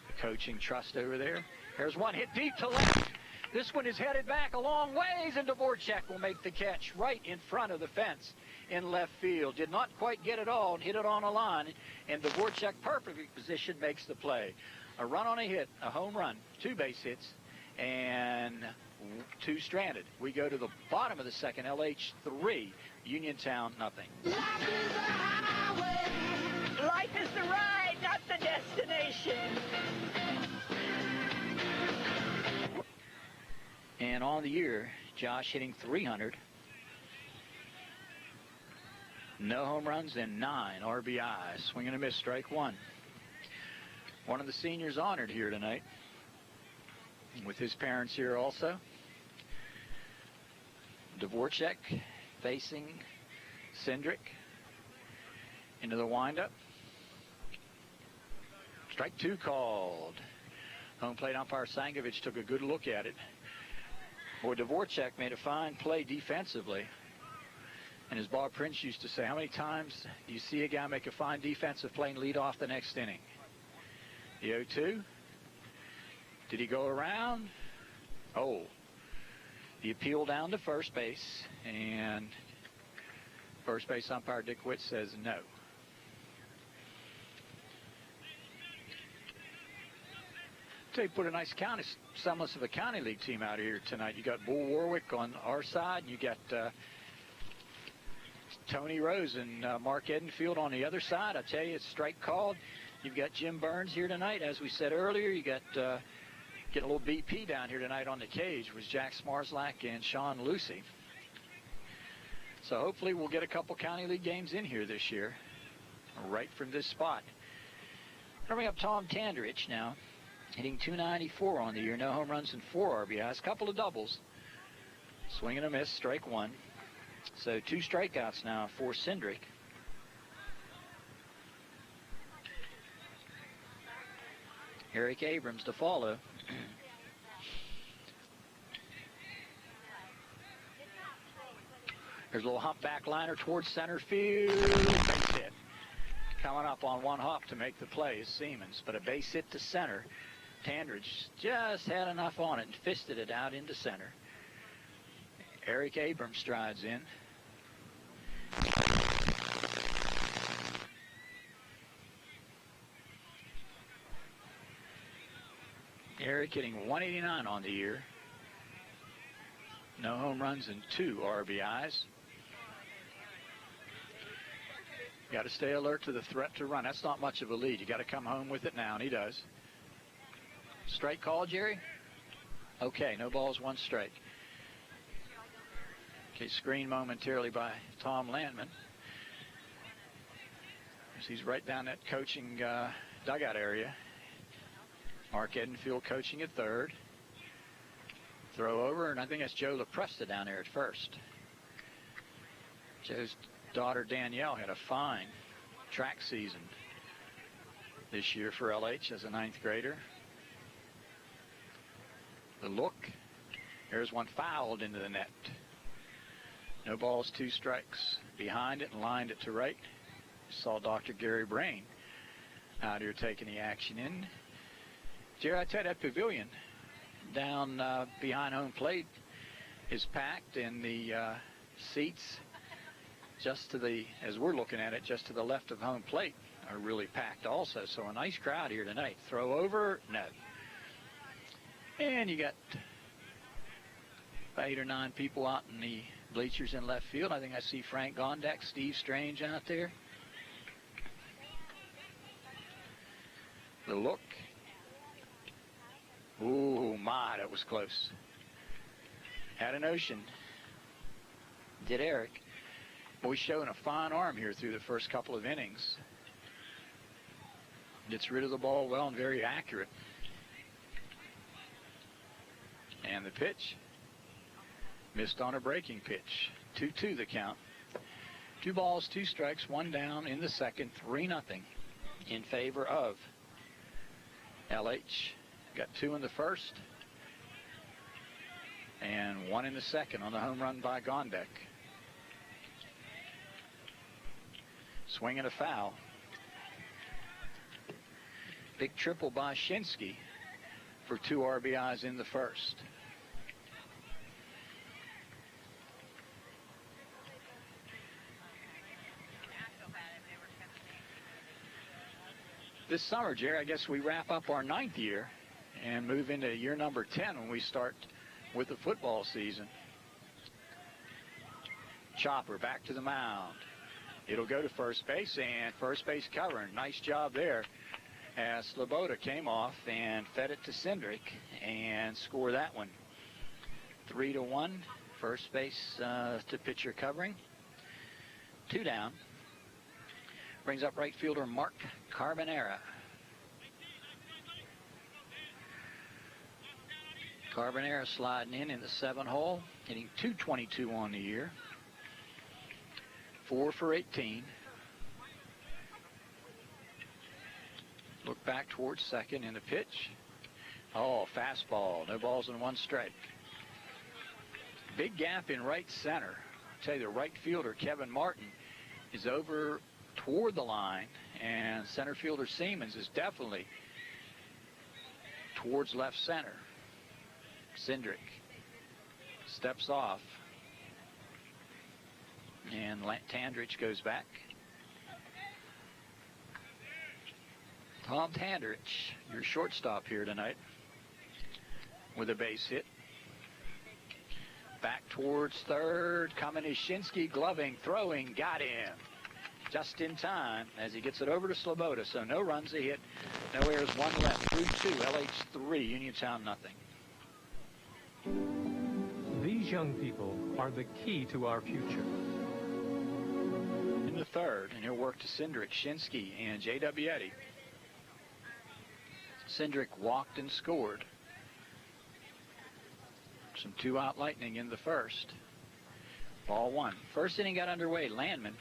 the coaching trust over there. There's one hit deep to left. This one is headed back a long ways, and Devorchek will make the catch right in front of the fence in left field. Did not quite get it all and hit it on a line, and Devorchek, perfectly positioned, makes the play. A run on a hit, a home run, 2 base hits, and 2 stranded. We go to the bottom of the second, LH 3, Uniontown nothing. Life is the ride, not the destination. And on the year, Josh hitting 300. No home runs and 9 RBIs. Swing and a miss, strike 1. One of the seniors honored here tonight, with his parents here also. Devorchek facing Cindric into the windup. Strike 2 called. Home plate umpire Sangovich took a good look at it. Boy, Devorchek made a fine play defensively. And as Bob Prince used to say, how many times do you see a guy make a fine defensive play and lead off the next inning? The 0-2. Did he go around? Oh. The appeal down to first base, and first base umpire Dick Witt says no. They put a nice semblance of a county league team out here tonight. You got Bull Warwick on our side, and you got Tony Rose and Mark Edenfield on the other side. I tell you, it's strike called. You've got Jim Burns here tonight, as we said earlier. You got getting a little BP down here tonight on the cage was Jack Smarslak and Sean Lucy. So hopefully we'll get a couple county league games in here this year, right from this spot. Coming up, Tom Tandrich now, hitting .294 on the year. No home runs and 4 RBIs. Couple of doubles. Swing and a miss, strike 1. So 2 strikeouts now for Cindric. Eric Abrams to follow. There's a little humpback liner towards center field. Base hit. Coming up on one hop to make the play is Siemens, but a base hit to center. Tandrich just had enough on it and fisted it out into center. Eric Abrams strides in. Eric hitting .189 on the year. No home runs and 2 RBIs. Got to stay alert to the threat to run. That's not much of a lead. You got to come home with it now, and he does. Strike call, Jerry? Okay, no balls, 1 strike. Okay, screened momentarily by Tom Landman. He's right down that coaching dugout area. Mark Edenfield coaching at third. Throw over, and I think that's Joe LaPresta down there at first. Joe's daughter Danielle had a fine track season this year for LH as a 9th grader. The look. There's one fouled into the net. No balls, 2 strikes. Behind it and lined it to right. Saw Dr. Gary Brain out here taking the action in. Jerry, I tell you, that pavilion down behind home plate is packed, and the seats just to the, as we're looking at it, just to the left of home plate are really packed also. So a nice crowd here tonight. Throw over, no. And you got 8 or 9 people out in the bleachers in left field. I think I see Frank Gondek, Steve Strange out there. The look. Ooh, my, that was close. Had a notion. Did Eric. Boy, showing a fine arm here through the first couple of innings. Gets rid of the ball well and very accurate. And the pitch. Missed on a breaking pitch. 2-2 the count. 2 balls, 2 strikes, 1 down in the second, 3-0 in favor of LH. Got 2 in the first and 1 in the second on the home run by Gondek. Swing and a foul. Big triple by Shinsky for 2 RBIs in the first. This summer, Jerry, I guess we wrap up our 9th year and move into year number 10 when we start with the football season. Chopper back to the mound. It'll go to first base, and first base covering. Nice job there as Sloboda came off and fed it to Cindric and scored that one. 3-1, first base to pitcher covering. 2 down. Brings up right fielder Mark Carbonera. Carbonera sliding in the 7 hole, hitting .222 on the year. 4 for 18. Look back towards second in the pitch. Oh, fastball. No balls and 1 strike. Big gap in right center. I'll tell you, the right fielder, Kevin Martin, is over toward the line, and center fielder Siemens is definitely towards left center. Cindric steps off, and Tandrich goes back. Tom Tandrich, your shortstop here tonight, with a base hit. Back towards third, coming is Shinsky, gloving, throwing, got him. Just in time as he gets it over to Sloboda. So no runs, a hit, no errors, 1 left. 3-2, LH 3, Uniontown nothing. These young people are the key to our future. In the third, and he'll work to Cindric, Shinsky, and J.W. Eddy. Cindric walked and scored. Some 2-out lightning in the first. Ball 1. First inning got underway. Lammon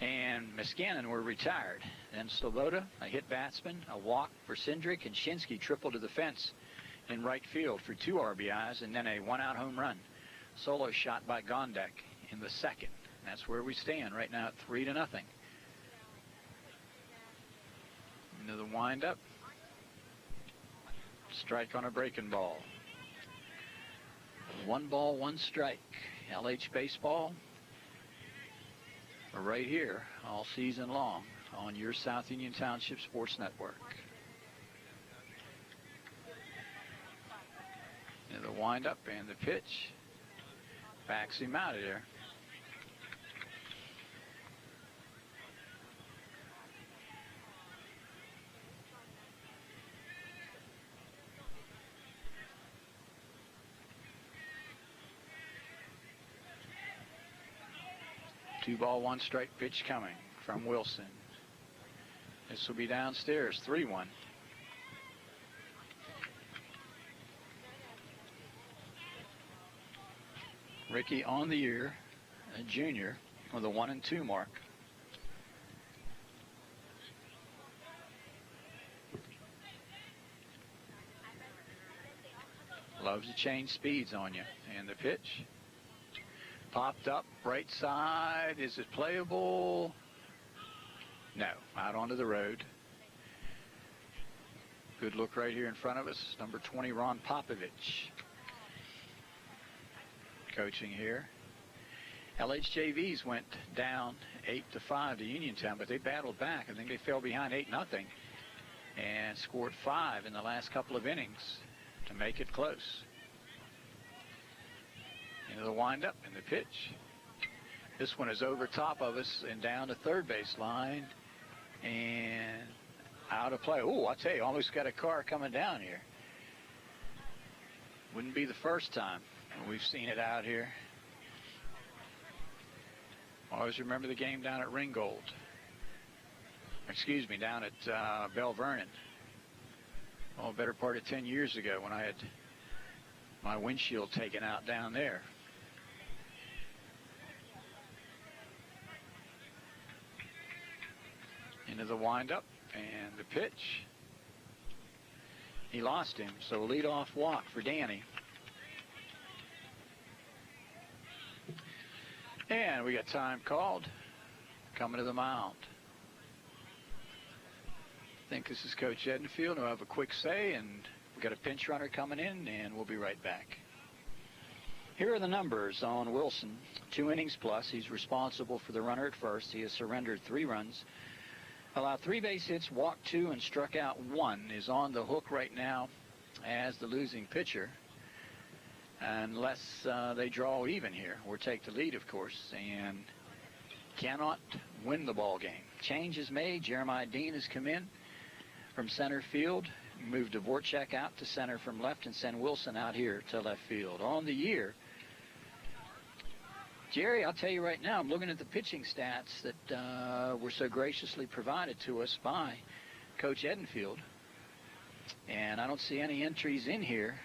and Miskanin were retired. Then Sloboda, a hit batsman, a walk for Cindric, and Shinsky tripled to the fence in right field for 2 RBIs, and then a 1-out home run. Solo shot by Gondek in the second. That's where we stand right now at 3-0. Into the windup. Strike on a breaking ball. 1 ball, 1 strike. LH baseball right here all season long on your South Union Township Sports Network. And the windup and the pitch. Backs him out of there. Two ball, 1 strike pitch coming from Wilson. This will be downstairs, 3-1. Ricky on the year, a junior, with a 1-2 mark. Loves to change speeds on you. And the pitch. Popped up, right side. Is it playable? No, out onto the road. Good look right here in front of us. Number 20, Ron Popovich. Coaching here. LHJVs went down 8-5 to Uniontown, but they battled back. I think they fell behind 8-0 and scored 5 in the last couple of innings to make it close. Into the windup and the pitch. This one is over top of us and down the third base line and out of play. Oh, I tell you, almost got a car coming down here. Wouldn't be the first time. We've seen it out here. Always remember the game down at Ringgold. Excuse me, down at Bell Vernon. Oh, better part of 10 years ago when I had my windshield taken out down there. Into the windup and the pitch. He lost him, so leadoff walk for Danny. And we got time called. Coming to the mound. I think this is Coach Edenfield who'll have a quick say, and we've got a pinch runner coming in, and we'll be right back. Here are the numbers on Wilson. 2 innings plus. He's responsible for the runner at first. He has surrendered 3 runs. Allowed 3 base hits, walked 2, and struck out 1. Is on the hook right now as the losing pitcher. Unless they draw even here or take the lead, of course, and cannot win the ball game. Change is made. Jeremiah Dean has come in from center field. Moved Devorchek out to center from left and send Wilson out here to left field. On the year, Jerry, I'll tell you right now, I'm looking at the pitching stats that were so graciously provided to us by Coach Edenfield, and I don't see any entries in here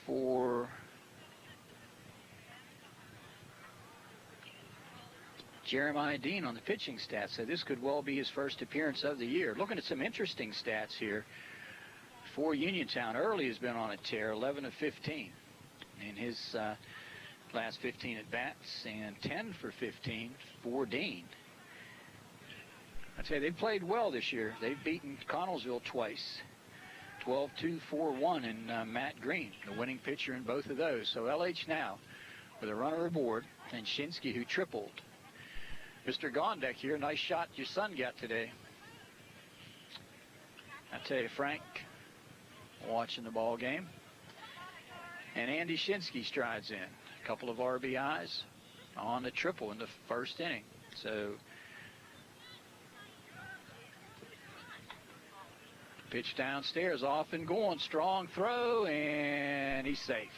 for Jeremiah Dean on the pitching stats, so this could well be his first appearance of the year. Looking at some interesting stats here for Uniontown. Early has been on a tear, 11 of 15 in his last 15 at-bats, and 10 for 15 for Dean. I'd say they've played well this year. They've beaten Connellsville twice, 12-2, 4-1, and Matt Green, the winning pitcher in both of those. So LH now with a runner aboard, and Shinsky, who tripled. Mr. Gondek here, nice shot your son got today. I tell you, Frank, watching the ball game. And Andy Shinsky strides in. A couple of RBIs on the triple in the first inning. So, pitch downstairs, off and going, strong throw, and he's safe.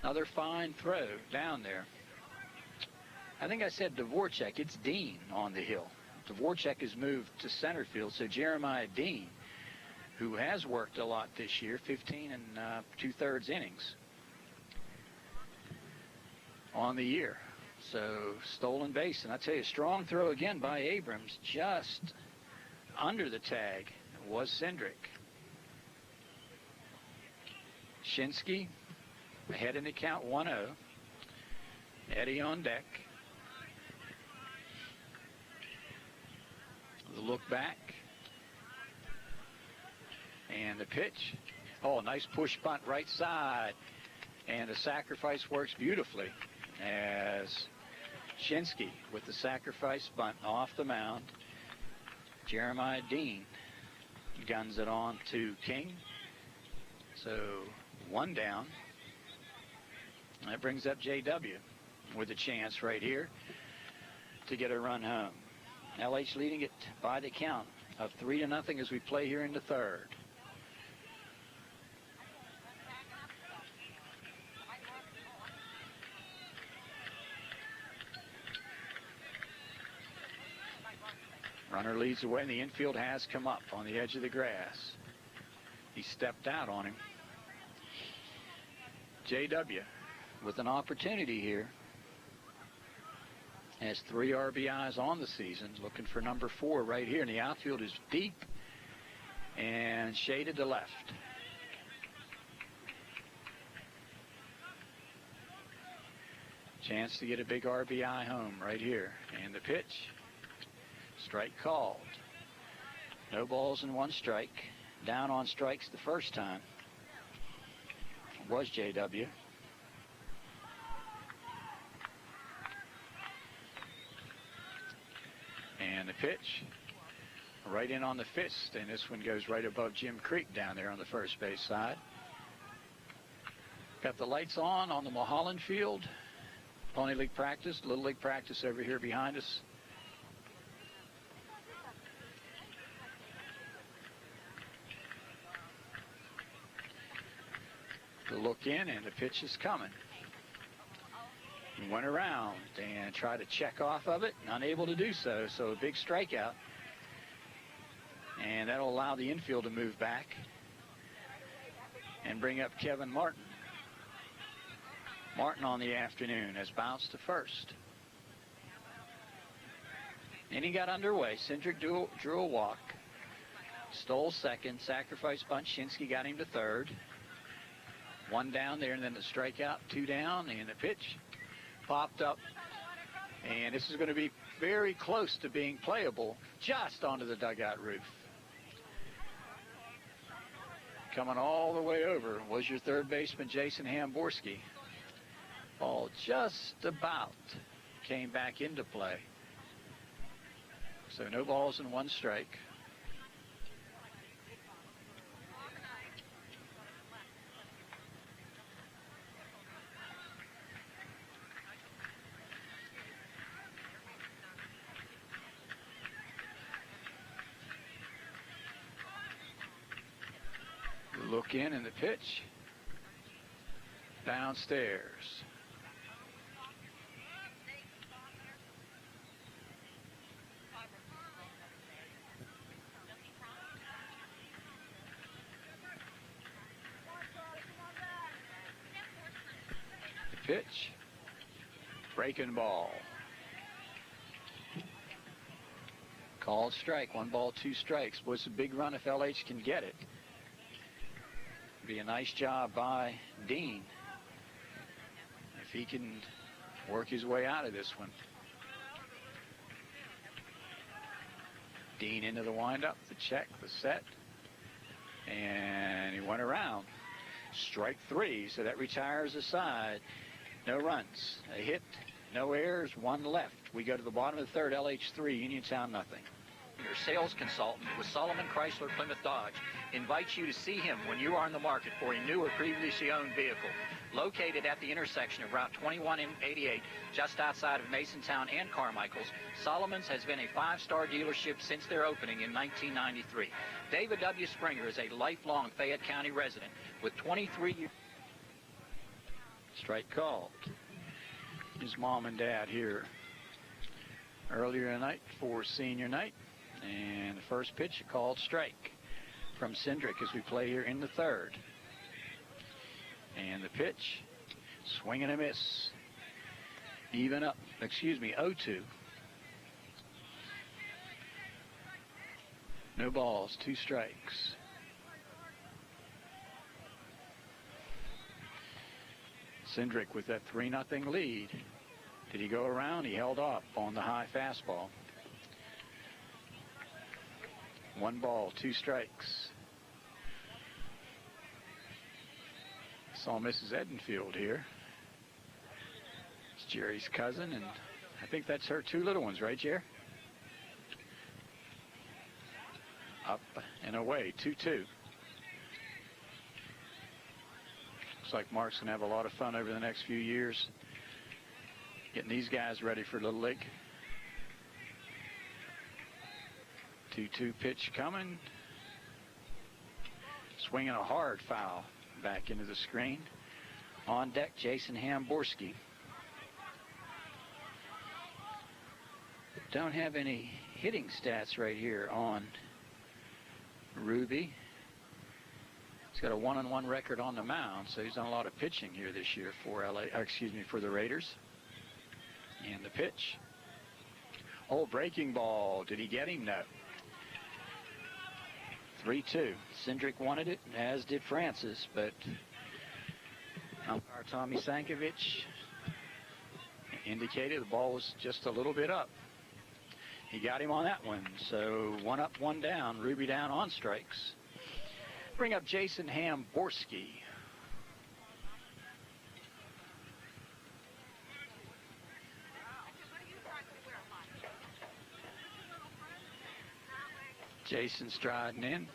Another fine throw down there. I think I said Devorchek. It's Dean on the hill. Devorchek has moved to center field, so Jeremiah Dean, who has worked a lot this year, 15 and 2/3 innings on the year. So stolen base, and I tell you, strong throw again by Abrams, just under the tag was Cindric. Shinsky ahead in the count, 1-0. Eddie on deck. The look back. And the pitch. Oh, nice push bunt right side. And the sacrifice works beautifully as Shinsky with the sacrifice bunt off the mound. Jeremiah Dean guns it on to King. So 1 down. That brings up JW with a chance right here to get a run home. LH leading it by the count of 3-0 as we play here in the third. Runner leads the way, and the infield has come up on the edge of the grass. He stepped out on him. JW with an opportunity here. Has 3 RBIs on the season, looking for number 4 right here. And the outfield is deep and shaded to left. Chance to get a big RBI home right here. And the pitch, strike called. No balls and 1 strike. Down on strikes the first time was JW. And the pitch right in on the fist, and this one goes right above Jim Creek down there on the first base side. Got the lights on the Mulholland field. Pony League practice, Little League practice over here behind us. The look in, and the pitch is coming. He went around and tried to check off of it, unable to do so, so a big strikeout. And that'll allow the infield to move back and bring up Kevin Martin. Martin on the afternoon has bounced to first. And he got underway. Cindric drew a walk, stole second, sacrifice bunt. Shinsky got him to third. One down there, and then the strikeout, two down, and the pitch popped up. And this is going to be very close to being playable, just onto the dugout roof. Coming all the way over was your third baseman, Jason Hamborski. Ball just about came back into play. So no balls and one strike. Look in and the pitch. Downstairs. The pitch. Breaking ball. Called strike. 1 ball, 2 strikes. Was a big run if LH can get it. Be a nice job by Dean if he can work his way out of this one. Dean into the windup, the check, the set, and he went around. Strike 3, so that retires the side. No runs, a hit, no errors, 1 left. We go to the bottom of the third. LH3, Uniontown nothing. Your sales consultant with Solomon Chrysler Plymouth Dodge invites you to see him when you are in the market for a new or previously owned vehicle. Located at the intersection of Route 21 and 88, just outside of Masontown and Carmichael's, Solomon's has been a 5-star dealership since their opening in 1993. David W. Springer is a lifelong Fayette County resident with 23 years. Strike called. His mom and dad here earlier tonight for senior night. And the first pitch, a called strike from Cindric as we play here in the third. And the pitch, swing and a miss. Even up, 0-2. No balls, 2 strikes. Cindric with that 3-0 lead. Did he go around? He held off on the high fastball. 1 ball, 2 strikes. Saw Mrs. Edenfield here. It's Jerry's cousin, and I think that's her 2 little ones, right, Jer? Up and away, 2-2. Looks like Mark's going to have a lot of fun over the next few years getting these guys ready for Little League. 2-2 pitch coming. Swinging a hard foul back into the screen. On deck, Jason Hamborski. Don't have any hitting stats right here on Ruby. He's got a 1-on-1 record on the mound, so he's done a lot of pitching here this year for for the Raiders. And the pitch. Oh, breaking ball. Did he get him? No. 3-2. Cindric wanted it, as did Francis, but umpire Tommy Sankovich indicated the ball was just a little bit up. He got him on that one, so 1 up, 1 down. Ruby down on strikes. Bring up Jason Hamborski. Jason striding in.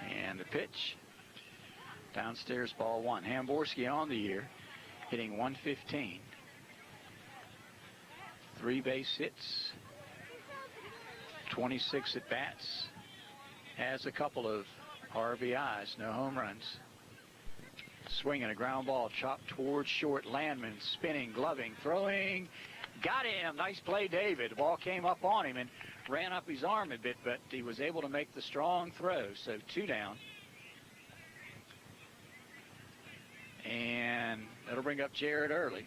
And the pitch. Downstairs, ball 1. Hamborski on the year, hitting 115. 3 base hits, 26 at bats, has a couple of RBIs, no home runs. Swinging a ground ball chopped towards short. Lammon spinning, gloving, throwing. Got him. Nice play, David. The ball came up on him and ran up his arm a bit, but he was able to make the strong throw. So 2 down. And that'll bring up Jared Early.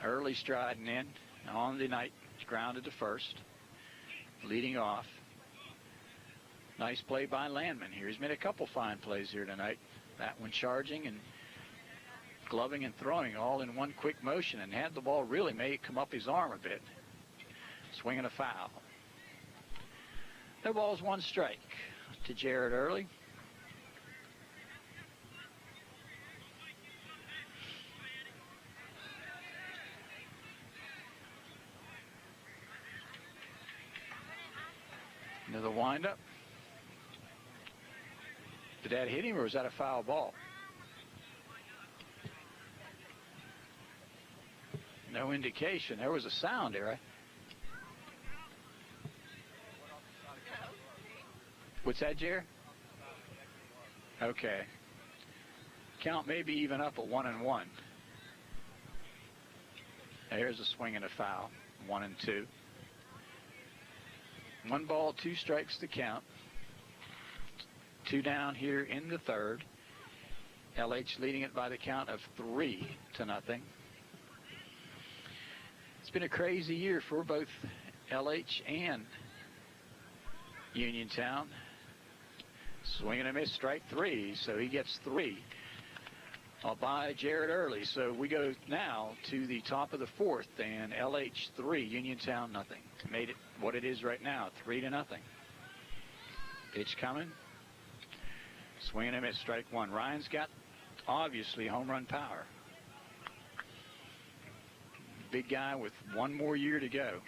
Early striding in on the night. Grounded to first. Leading off. Nice play by Lammon here. He's made a couple fine plays here tonight. That one charging and gloving and throwing all in one quick motion, and had the ball really made come up his arm a bit. Swinging a foul. No balls, 1 strike to Jared Early. Into the windup. Did that hit him, or was that a foul ball? No indication. There was a sound there, right? What's that, Jared? Okay. Count maybe even up at 1-1. There's a swing and a foul. 1-2. 1 ball, 2 strikes to count. 2 down here in the third. LH leading it by the count of 3-0. It's been a crazy year for both LH and Uniontown. Swing and a miss, strike 3, so he gets 3 by Jared Early. So we go now to the top of the 4th, and LH 3, Uniontown nothing. Made it what it is right now, 3-0. Pitch coming. Swing and a miss, strike 1. Ryan's got, obviously, home run power. Big guy with 1 more year to go.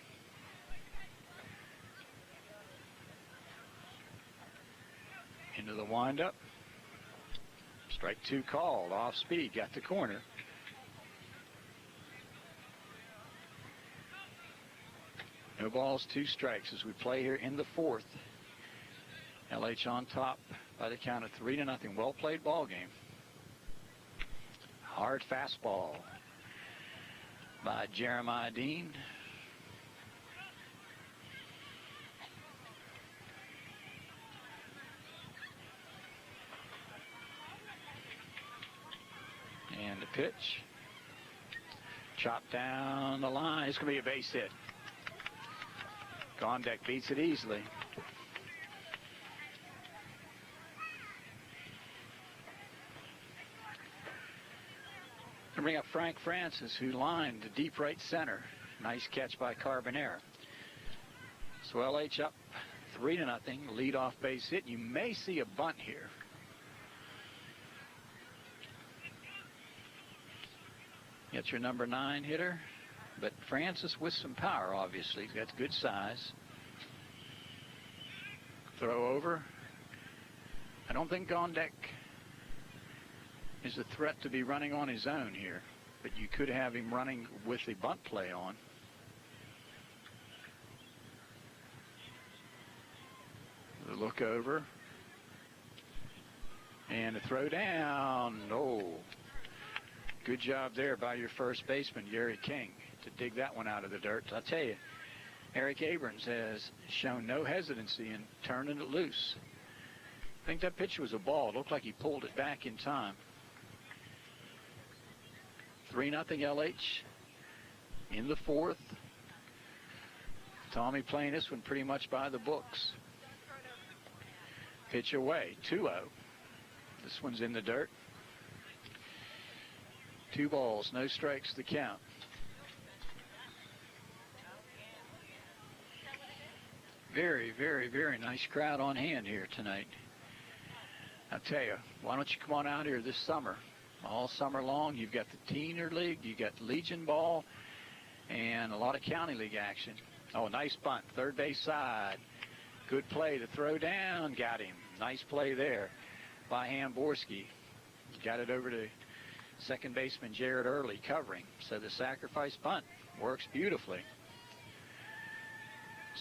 Into the windup. Strike 2 called. Off speed. Got the corner. No balls, 2 strikes as we play here in the 4th. LH on top by the count of 3-0. Well played ball game. Hard fastball by Jeremiah Dean. And the pitch. Chopped down the line. It's going to be a base hit. Gondek beats it easily. Bring up Frank Francis, who lined the deep right center. Nice catch by Carbonera. So LH up 3-0. Lead-off base hit. You may see a bunt here. That's your number 9 hitter. But Francis with some power, obviously. He's got good size. Throw over. I don't think Gondek is a threat to be running on his own here, but you could have him running with the bunt play on. The look over. And a throw down. Oh, good job there by your first baseman, Gary King, to dig that one out of the dirt. I'll tell you, Eric Abrams has shown no hesitancy in turning it loose. I think that pitch was a ball. It looked like he pulled it back in time. 3-0 LH in the 4th. Tommy playing this one pretty much by the books. Pitch away, 2-0. This one's in the dirt. 2 balls, no strikes to count. Very, very, very nice crowd on hand here tonight. I'll tell you, why don't you come on out here this summer? All summer long, you've got the Teener League, you've got Legion Ball, and a lot of County League action. Oh, nice bunt, third base side. Good play to throw down, got him. Nice play there by Hamborski. Got it over to Second baseman Jared Early covering. So the sacrifice bunt works beautifully.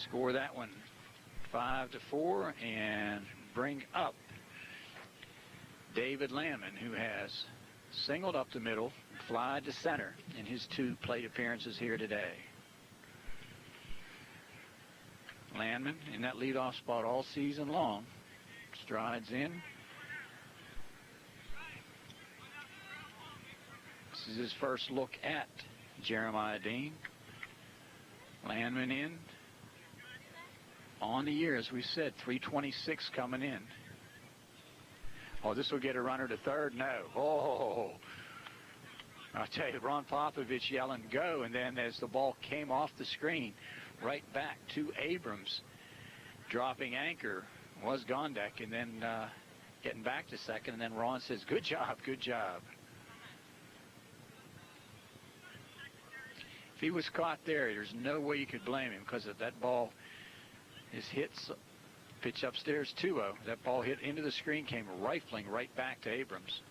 Score that one 5-4 and bring up David Lammon, who has singled up the middle, flied to center in his 2 plate appearances here today. Lammon in that leadoff spot all season long. Strides in. This is his first look at Jeremiah Dean. Lammon in. On the year, as we said, 326 coming in. Oh, this will get a runner to third? No. Oh, I'll tell you, Ron Popovich yelling go, and then as the ball came off the screen, right back to Abrams. Dropping anchor was Gondek, and then getting back to second, and then Ron says, good job, good job. If he was caught there, there's no way you could blame him, because of that ball is hit. Pitch upstairs 2-0. That ball hit into the screen, came rifling right back to Abrams.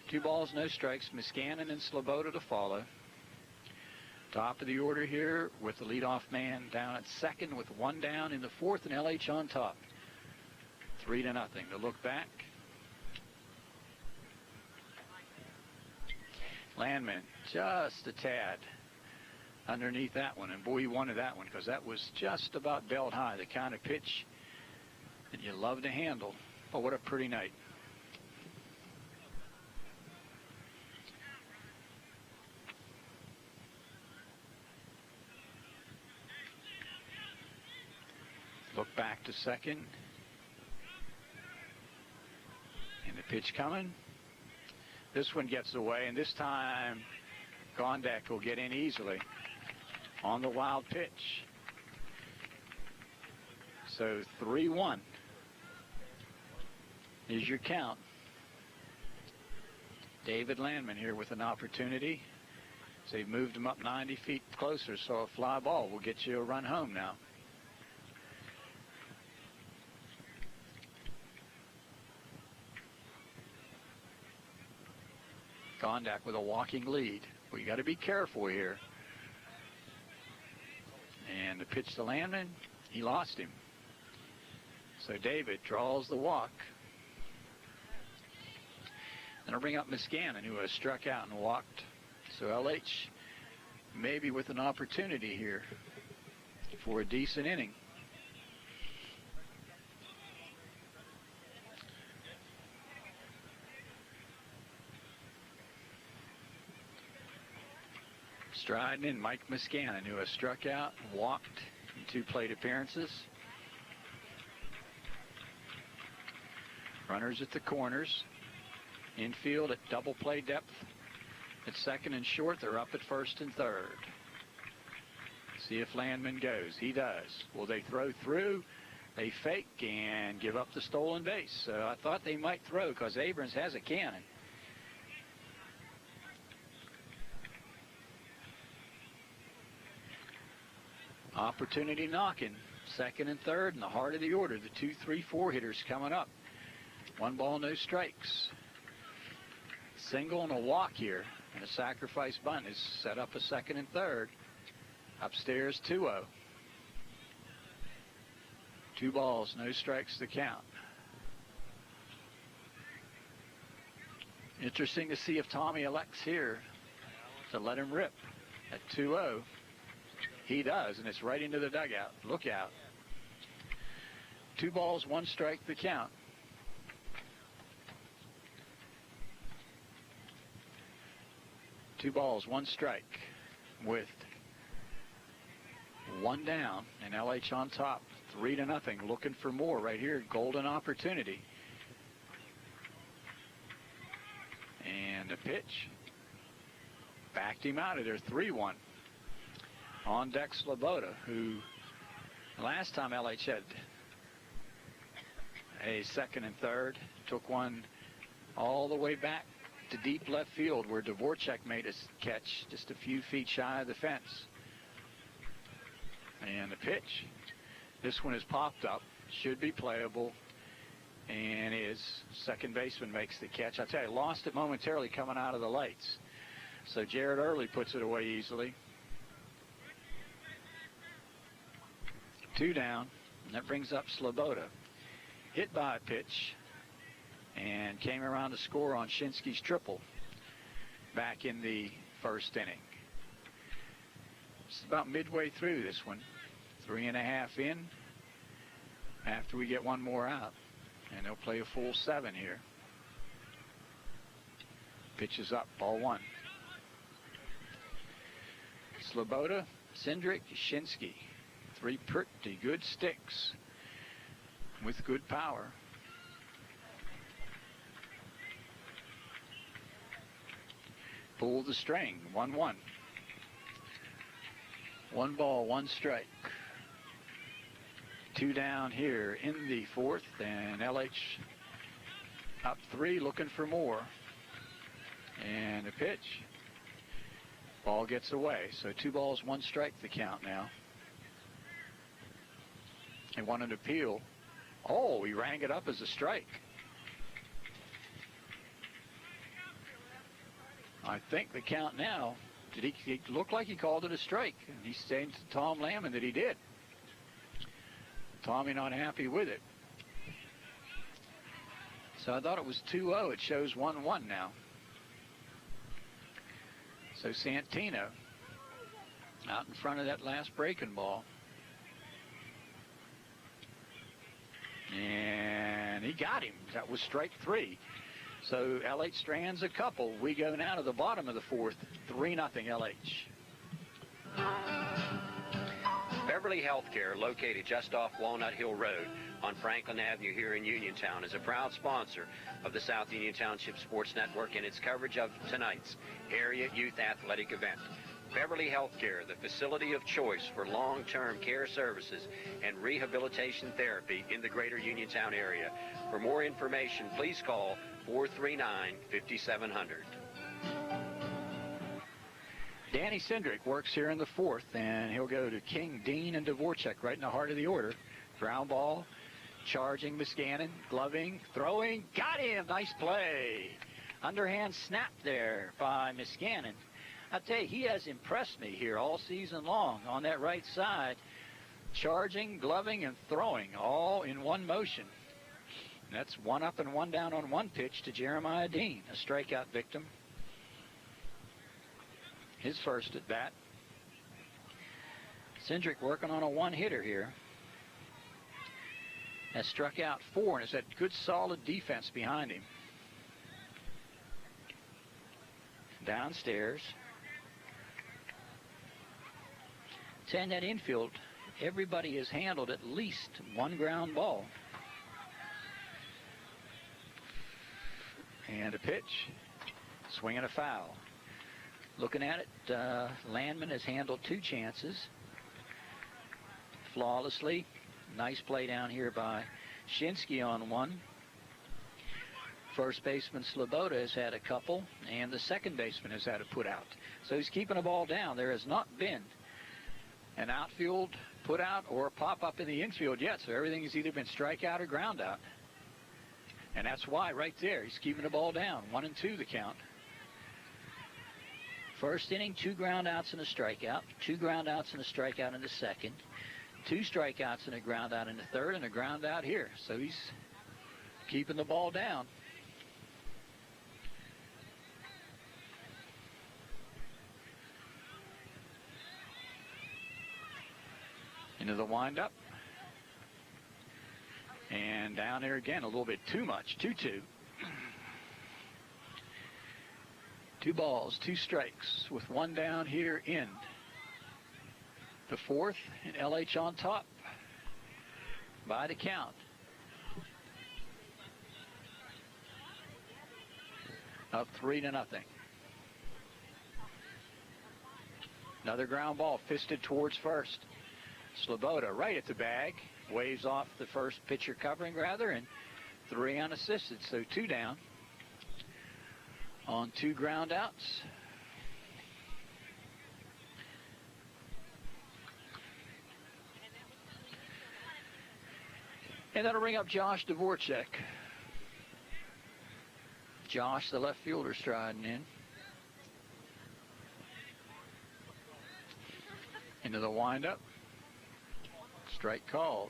2 balls, no strikes. Miscannon and Sloboda to follow. Top of the order here with the leadoff man down at second with 1 down in the 4th, and LH on top. 3-0. To look back. Landman just a tad underneath that one, and boy, he wanted that one because that was just about belt high, the kind of pitch that you love to handle. But what a pretty night. Look back to second, and the pitch coming. This one gets away, and this time Gondek will get in easily on the wild pitch. So 3-1 is your count. David Landman here with an opportunity. So they've moved him up 90 feet closer, so a fly ball will get you a run home now. Gondek with a walking lead. We got to be careful here. And the pitch to Lammon, he lost him. So David draws the walk. And I'll bring up Miscannon, who has struck out and walked. So LH maybe with an opportunity here for a decent inning. Striding in Mike Miscannon, who has struck out and walked in 2 plate appearances. Runners at the corners. Infield at double play depth. At second and short, they're up at first and third. See if Landman goes. He does. Will they throw through? They fake and give up the stolen base. So I thought they might throw because Abrams has a cannon. Opportunity knocking. Second and third in the heart of the order. The 2, 3, 4 hitters coming up. 1 ball, no strikes. Single and a walk here. And a sacrifice bunt is set up a second and third. Upstairs 2-0. 2 balls, no strikes to count. Interesting to see if Tommy elects here to let him rip at 2-0. He does, and it's right into the dugout. Look out. 2 balls, 1 strike the count. Two balls, 1 strike with 1 down, and LH on top, 3-0. Looking for more right here. Golden opportunity. And a pitch. Backed him out of there. 3-1. On deck Sloboda, who last time LH had a second and third, took one all the way back to deep left field where Devorchek made a catch just a few feet shy of the fence. And the pitch. This one is popped up. Should be playable. And his second baseman makes the catch. I tell you, lost it momentarily coming out of the lights. So Jared Early puts it away easily. 2 down. And that brings up Sloboda. Hit by a pitch. And came around to score on Shinsky's triple back in the first inning. It's about midway through this one. 3.5 in after we get one more out. And they'll play a full 7 here. Pitch is up, ball 1. Sloboda, Cindric, Shinsky. 3 pretty good sticks with good power. Pull the string, 1-1. 1 ball, 1 strike. 2 down here in the 4th, and LH up 3, looking for more. And a pitch. Ball gets away, so 2 balls, 1 strike the count now. He wanted to appeal. Oh, he rang it up as a strike. I think the count now, he looked like he called it a strike. And he's saying to Tom Lammon that he did. Tommy not happy with it. So I thought it was 2-0. It shows 1-1 now. So Santino out in front of that last breaking ball. And he got him. That was strike 3. So LH strands a couple. We go now to the bottom of the 4th. 3-0 LH. Beverly Healthcare, located just off Walnut Hill Road on Franklin Avenue here in Uniontown, is a proud sponsor of the South Union Township Sports Network and its coverage of tonight's area youth athletic event. Beverly Healthcare, the facility of choice for long-term care services and rehabilitation therapy in the greater Uniontown area. For more information, please call 439-5700. Danny Cindric works here in the 4th, and he'll go to King, Dean, and Devorchek right in the heart of the order. Ground ball, charging Muscannon, gloving, throwing, got him, nice play. Underhand snap there by Muscannon. I tell you, he has impressed me here all season long on that right side. Charging, gloving, and throwing all in one motion. And that's 1 up and 1 down on 1 pitch to Jeremiah Dean, a strikeout victim. His first at bat. Cindric working on a 1-hitter here. Has struck out 4 and has had good solid defense behind him. Downstairs. In that infield, everybody has handled at least 1 ground ball. And a pitch. Swing and a foul. Looking at it, Landman has handled 2 chances flawlessly. Nice play down here by Shinsky on 1. First baseman Sloboda has had a couple, and the second baseman has had a put out. So he's keeping the ball down. There has not been an outfield put out or a pop up in the infield yet, so everything has either been strikeout or ground out. And that's why right there he's keeping the ball down. 1 and 2 the count. First inning, 2 ground outs and a strikeout. 2 ground outs and a strikeout in the second. 2 strikeouts and a ground out in the third, and a ground out here. So he's keeping the ball down. Into the windup. And down there again, a little bit too much. 2-2. 2 balls, 2 strikes with 1 down here in the 4th, and LH on top by the count. Up 3-0. Another ground ball fisted towards first. Sloboda right at the bag, waves off the first pitcher covering rather, and 3 unassisted, so 2 down on 2 ground outs. And that'll bring up Josh Devorchek, Josh, the left fielder, striding in. Into the windup. Strike called.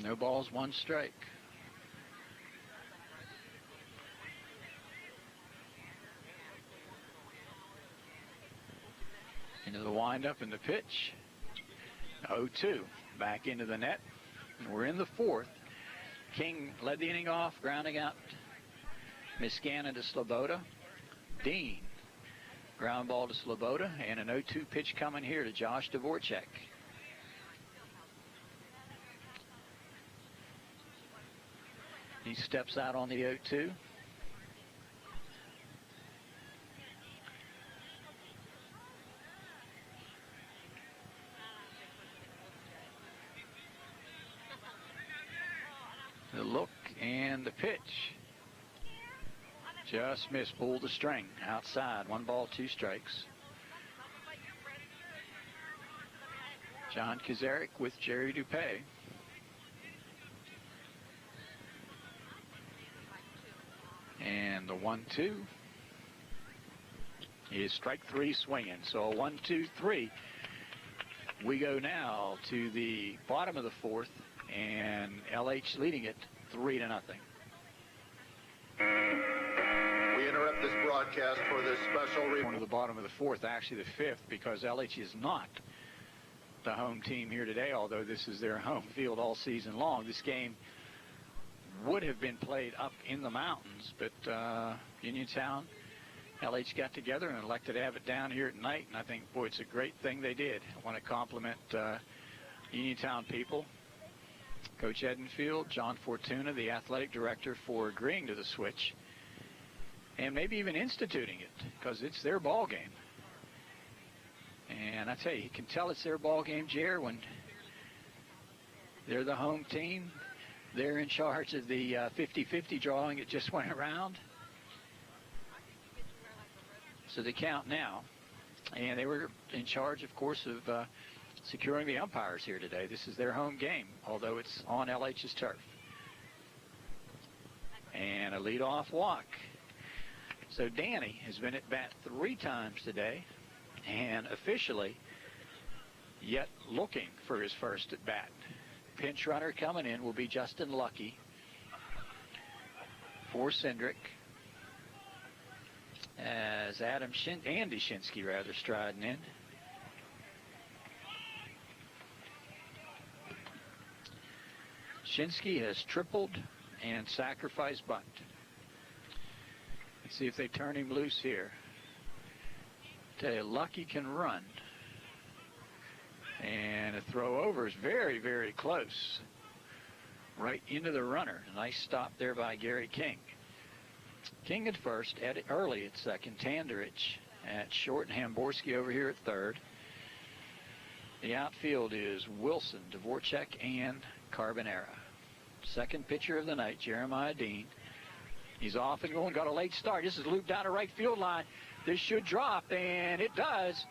No balls, one strike. Into the windup and the pitch. 0-2. Back into the net. And we're in the fourth. King led the inning off, grounding out Miscannon to Sloboda. Dean, ground ball to Sloboda, and an 0-2 pitch coming here to Josh Devorchek. He steps out on the 0-2. The look and the pitch. Just missed, pulled the string outside. 1 ball, 2 strikes. John Kazarick with Jerry Dupay. And the 1-2 is strike 3 swinging. So a 1-2-3. We go now to the bottom of the fourth, and LH leading it 3-0. We interrupt this broadcast for this special Going to the bottom of the fourth, actually the fifth, because LH is not the home team here today, although this is their home field all season long. This game would have been played up in the mountains, but Uniontown, LH got together and elected to have it down here at night, and I think, boy, it's a great thing they did. I want to compliment Uniontown people, Coach Edenfield, John Fortuna, the athletic director, for agreeing to the switch and maybe even instituting it, because it's their ball game. And I tell you can tell it's their ball game, Jer, when they're the home team. They're in charge of the 50-50 drawing. It just went around. So they count now. And they were in charge, of course, of securing the umpires here today. This is their home game, although it's on LH's turf. And a leadoff walk. So Danny has been at bat 3 times today, and officially yet looking for his first at bat. Pinch runner coming in will be Justin Lucky for Cindric, as Andy Shinsky striding in. Shinsky has tripled and sacrificed bunt. Let's see if they turn him loose here. Tell you, Lucky can run. And a throw over is very, very close. Right into the runner. Nice stop there by Gary King. King at first, early at second, Tanderich at short, and Hamborski over here at third. The outfield is Wilson, Devorchek, and Carbonera. Second pitcher of the night, Jeremiah Dean. He's off and going, got a late start. This is looped down the right field line. This should drop, and it does.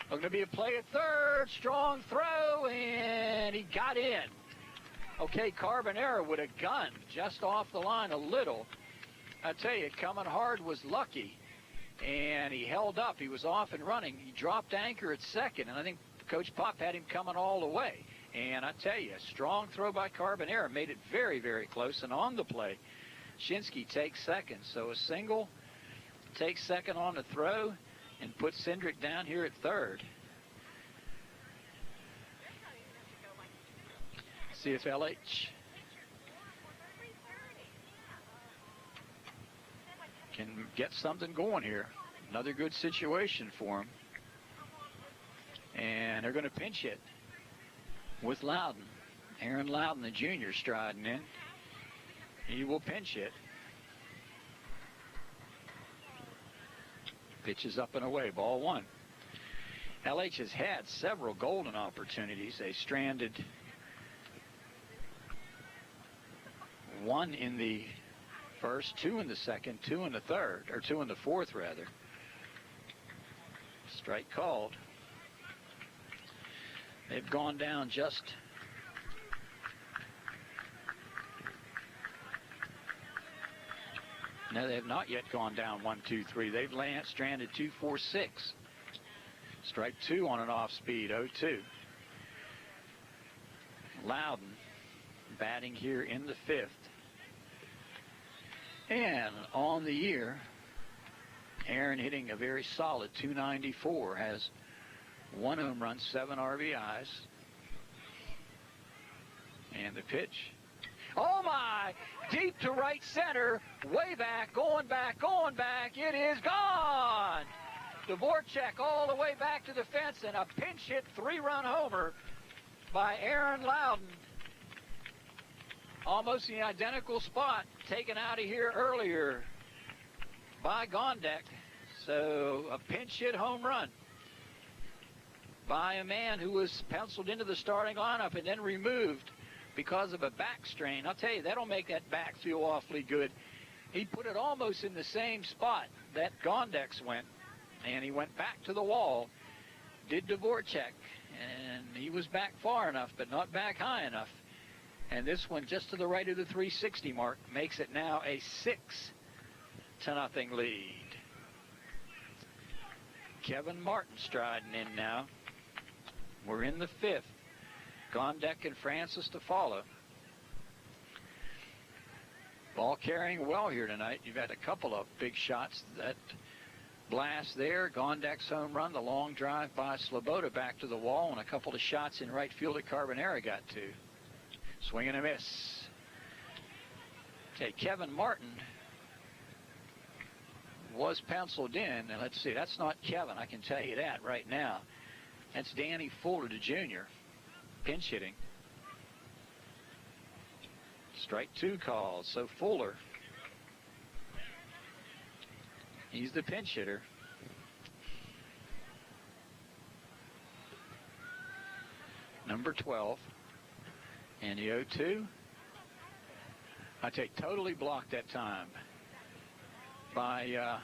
Going to be a play at third, strong throw, and he got in. Okay, Carbonera with a gun just off the line a little. I tell you, coming hard was Lucky, and he held up. He was off and running. He dropped anchor at second, and I think Coach Pop had him coming all the way. And I tell you, a strong throw by Carbonera made it very, very close, and on the play, Shinsky takes second. So a single, takes second on the throw, and puts Cindric down here at third. See if LH can get something going here. Another good situation for him. And they're going to pinch hit with Loudon. Aaron Loudon, the junior, striding in. He will pinch hit. Pitches up and away, ball 1. LH has had several golden opportunities. They stranded 1 in the first, 2 in the second, 2 in the third, or 2 in the fourth, rather. Strike called. They've gone down just No, they have not yet gone down 1-2-3. They've stranded 2-4-6. Strike 2 on an off-speed, 0-2. Loudon batting here in the 5th. And on the year, Aaron hitting a very solid 294, has 1 home run, 7 RBIs. And the pitch. Oh my! Deep to right center, way back, going back, going back. It is gone! Devorchek all the way back to the fence, and a pinch hit 3-run homer by Aaron Loudon. Almost in the identical spot taken out of here earlier by Gondek. So a pinch hit home run by a man who was penciled into the starting lineup and then removed because of a back strain. I'll tell you, that'll make that back feel awfully good. He put it almost in the same spot that Gondek's went, and he went back to the wall, did Devorchek, and he was back far enough, but not back high enough. And this one just to the right of the 360 mark makes it now a 6-0 lead. Kevin Martin striding in now. We're in the 5th. Gondek and Francis to follow. Ball carrying well here tonight. You've had a couple of big shots. That blast there, Gondek's home run, the long drive by Sloboda back to the wall, and a couple of shots in right field that Carbonera got to. Swing and a miss. Okay, Kevin Martin was penciled in, and let's see, that's not Kevin, I can tell you that right now. That's Danny Fuller, the junior, pinch hitting. Strike 2 call, so Fuller, he's the pinch hitter. Number 12. And the 0-2, I take totally blocked that time by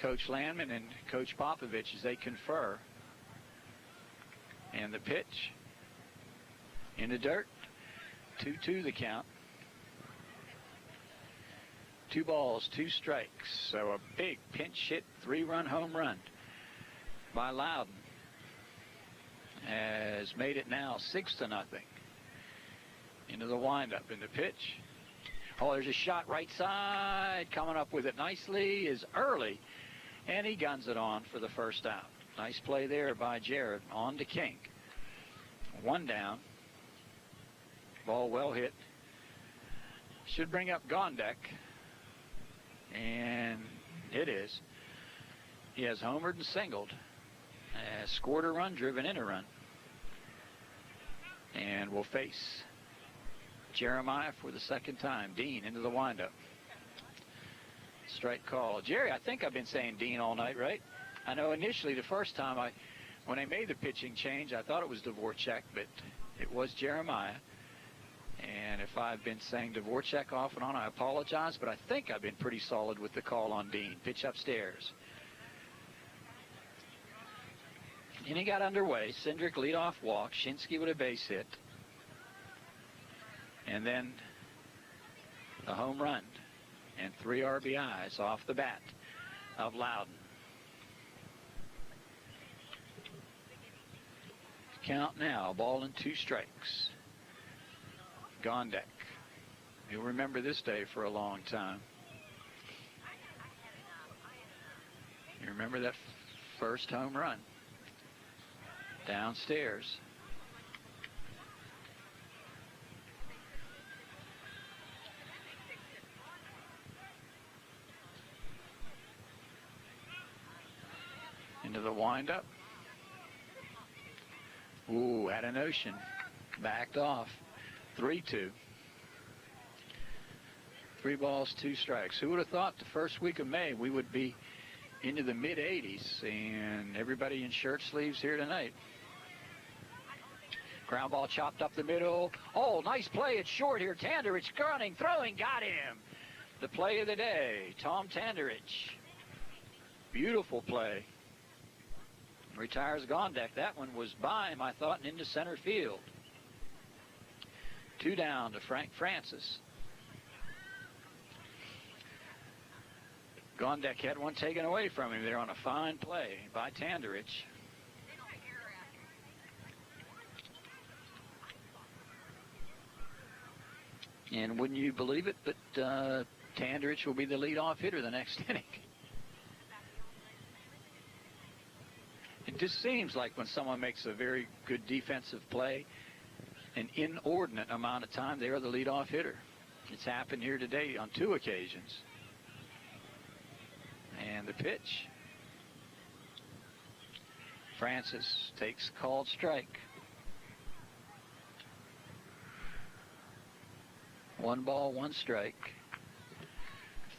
Coach Lammon and Coach Popovich as they confer. And the pitch in the dirt, 2-2 the count. 2 balls, 2 strikes. So a big pinch hit 3-run home run by Loudon has made it now 6-0 into the windup. In the pitch. Oh, there's a shot right side. Coming up with it nicely is Early, and he guns it on for the first out. Nice play there by Jared. On to King. 1 down. Ball well hit. Should bring up Gondek, and it is. He has homered and singled. Scored a run, driven in a run. And will face Jeremiah for the second time. Dean into the windup. Strike call. Jerry, I think I've been saying Dean all night, right? I know initially the first time when I made the pitching change, I thought it was Devorchek, but it was Jeremiah. And if I've been saying Devorchek off and on, I apologize, but I think I've been pretty solid with the call on Dean. Pitch upstairs. And he got underway. Cindric leadoff walk. Shinsky with a base hit. And then the home run and 3 RBIs off the bat of Loudon. Count now, 1-2 strikes. Gondek. You'll remember this day for a long time. You remember that first home run. Downstairs. Into the windup. Ooh, had an ocean. Backed off. 3-2. 3 balls, 2 strikes. Who would have thought the first week of May we would be into the mid-80s and everybody in shirt sleeves here tonight. Ground ball chopped up the middle. Oh, nice play. It's short here. Tanderich running, throwing, got him. The play of the day, Tom Tanderich. Beautiful play. Retires Gondek. That one was by him, I thought, and into center field. 2 down to Frank Francis. Gondek had one taken away from him there on a fine play by Tanderich. And wouldn't you believe it, but Tanderich will be the leadoff hitter the next inning. It just seems like when someone makes a very good defensive play, an inordinate amount of time, they are the leadoff hitter. It's happened here today on 2 occasions. And the pitch. Francis takes called strike. 1 ball, 1 strike.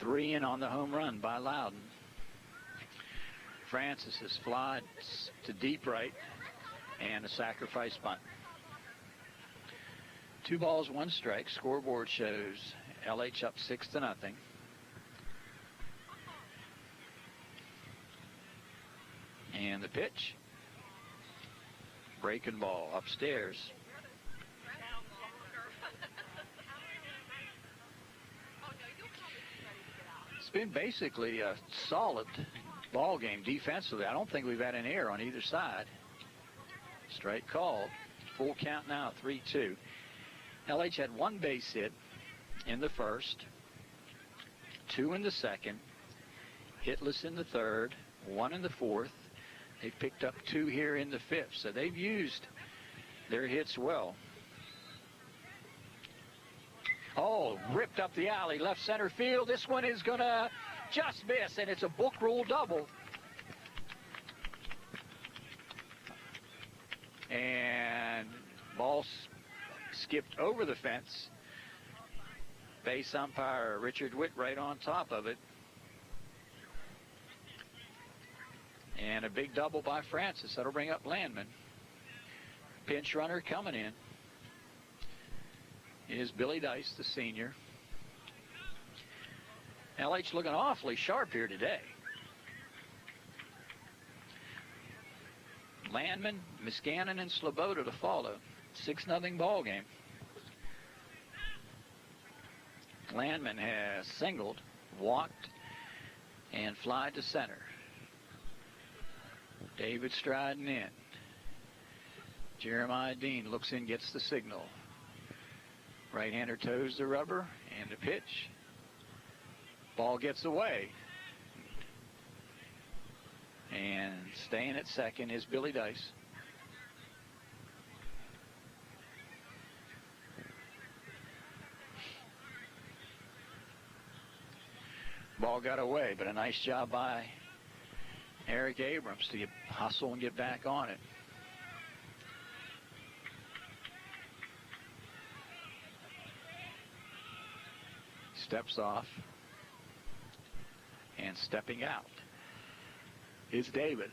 3 in on the home run by Loudon. Francis has flied to deep right and a sacrifice bunt. 2 balls, 1 strike. Scoreboard shows LH up 6-0. And the pitch. Breaking ball upstairs. It's been basically a solid ball game defensively. I don't think we've had an error on either side. Strike called. Full count now, 3-2. LH had 1 base hit in the first, 2 in the second, hitless in the third, 1 in the fourth. They picked up 2 here in the fifth, so they've used their hits well. Oh, ripped up the alley, left center field. This one is going to just miss, and it's a book rule double. And ball skipped over the fence. Base umpire Richard Witt right on top of it. And a big double by Francis. That'll bring up Lammon. Pinch runner coming in is Billy Dice, the senior. LH looking awfully sharp here today. Lammon, Miscannon, and Sloboda to follow. 6-0 ball game. Lammon has singled, walked, and flied to center. David striding in. Jeremiah Dean looks in, gets the signal. Right-hander toes the rubber, and the pitch. Ball gets away. And staying at second is Billy Dice. Ball got away, but a nice job by Eric Abrams to hustle and get back on it. Steps off, and stepping out is David.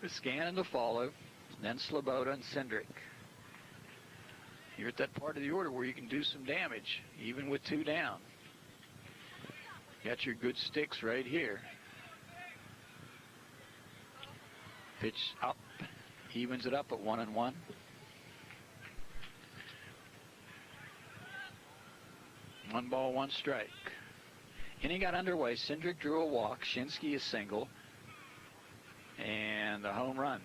Miscannon to follow, then Sloboda and Cindric. You're at that part of the order where you can do some damage, even with 2 down. Got your good sticks right here. Pitch up, evens it up at 1-1. One ball, 1 strike. Inning got underway. Cindric drew a walk. Shinsky a single. And the home run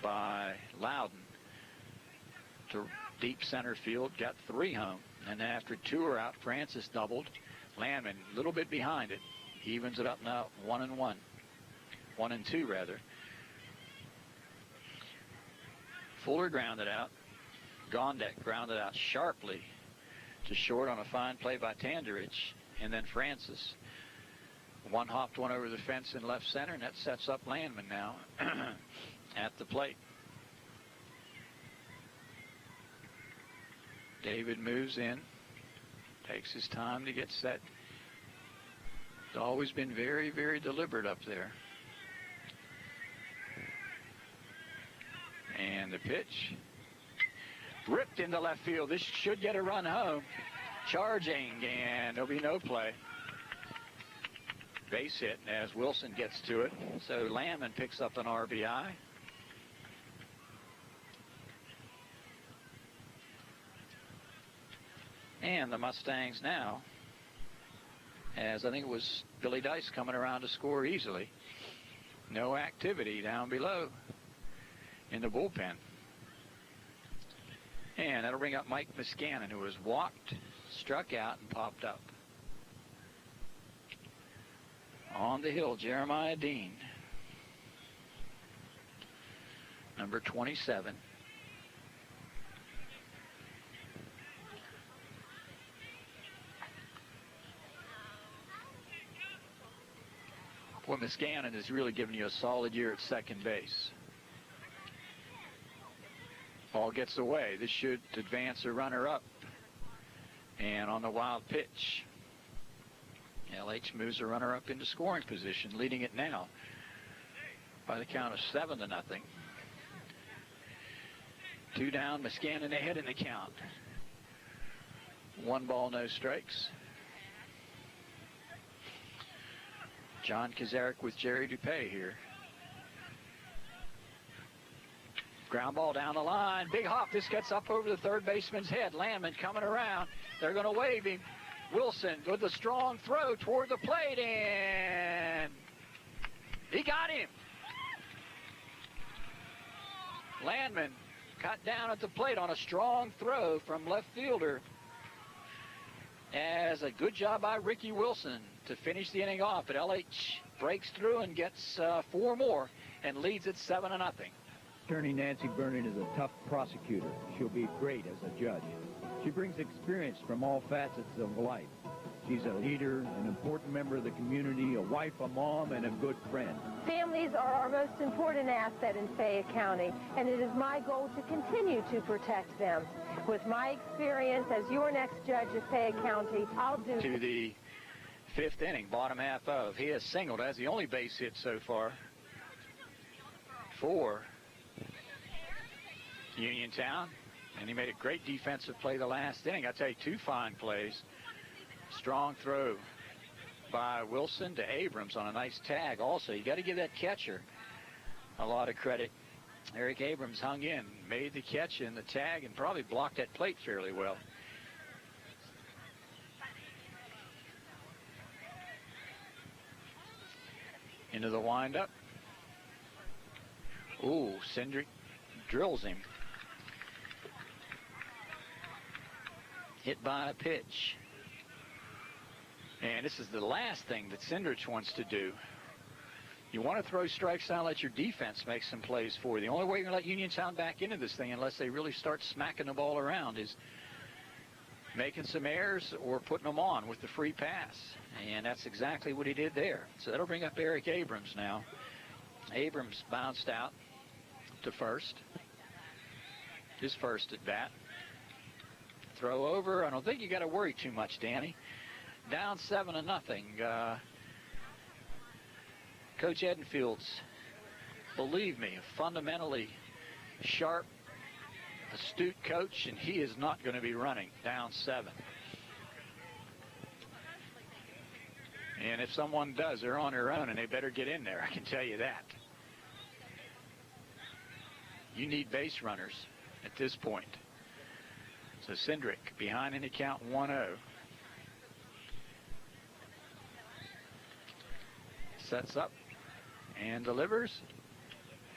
by Loudon to deep center field. Got 3 home. And after 2 are out, Francis doubled. Lammon a little bit behind it. Evens it up now 1-1. 1-2 rather. Fuller grounded out. Gondek grounded out sharply to short on a fine play by Tanderich. And then Francis. One hopped one over the fence in left center, and that sets up Lammon now at the plate. David moves in, takes his time to get set. It's always been very, very deliberate up there. And the pitch. Ripped into left field. This should get a run home. Charging, and there'll be no play. Base hit as Wilson gets to it. So Lammon picks up an RBI. And the Mustangs now as I think it was Billy Dice coming around to score easily. No activity down below in the bullpen. And that'll bring up Mike Muscannon, who was walked, struck out, and popped up. On the hill, Jeremiah Dean, number 27. Boy, Muscannon has really given you a solid year at second base. Ball gets away. This should advance a runner up. And on the wild pitch, LH moves a runner up into scoring position, leading it now by the count of 7-0. 2 down, Muscannon ahead in the count. 1 ball, no strikes. John Kazarek with Jerry Dupay here. Ground ball down the line. Big hop. This gets up over the third baseman's head. Lammon coming around. They're going to wave him. Wilson with a strong throw toward the plate, and he got him. Landman cut down at the plate on a strong throw from left fielder. As a good job by Ricky Wilson to finish the inning off, but LH breaks through and gets 4 more and leads it 7-0. Attorney Nancy Vernon is a tough prosecutor. She'll be great as a judge. She brings experience from all facets of life. She's a leader, an important member of the community, a wife, a mom, and a good friend. Families are our most important asset in Fayette County, and it is my goal to continue to protect them. With my experience as your next judge of Fayette County, I'll do... To the 5th inning, bottom half of. He has singled as the only base hit so far for Uniontown, and he made a great defensive play the last inning. I tell you, 2 fine plays. Strong throw by Wilson to Abrams on a nice tag. Also, you got to give that catcher a lot of credit. Eric Abrams hung in, made the catch in the tag, and probably blocked that plate fairly well. Into the windup. Ooh, Cindric drills him. Hit by a pitch. And this is the last thing that Cindric wants to do. You want to throw strikes out, let your defense make some plays for you. The only way you're going to let Uniontown back into this thing, unless they really start smacking the ball around, is making some errors or putting them on with the free pass. And that's exactly what he did there. So that'll bring up Eric Abrams now. Abrams bounced out to first. His first at bat. Throw over. I don't think you got to worry too much, Danny. Down 7-0. Coach Edenfield's, believe me, a fundamentally sharp, astute coach, and he is not going to be running down 7. And if someone does, they're on their own, and they better get in there, I can tell you that. You need base runners at this point. So Cindric behind in the count 1-0. Sets up and delivers.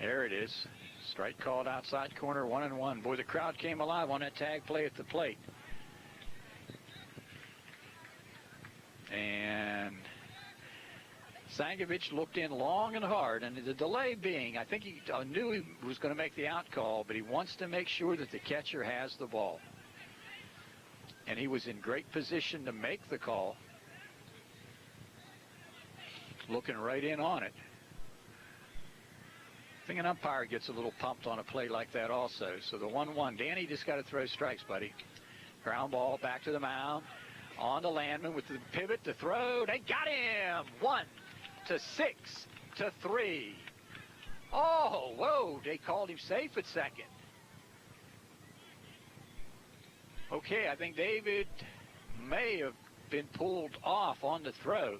There it is. Strike called outside corner, 1-1. Boy, the crowd came alive on that tag play at the plate. And Sankovic looked in long and hard, and the delay being, I think he knew he was going to make the out call, but he wants to make sure that the catcher has the ball. And he was in great position to make the call. Looking right in on it. I think an umpire gets a little pumped on a play like that also. So the 1-1. Danny just got to throw strikes, buddy. Ground ball back to the mound. On to Landman with the pivot to throw. They got him. 1-6-3. Oh, whoa. They called him safe at second. Okay, I think David may have been pulled off on the throw.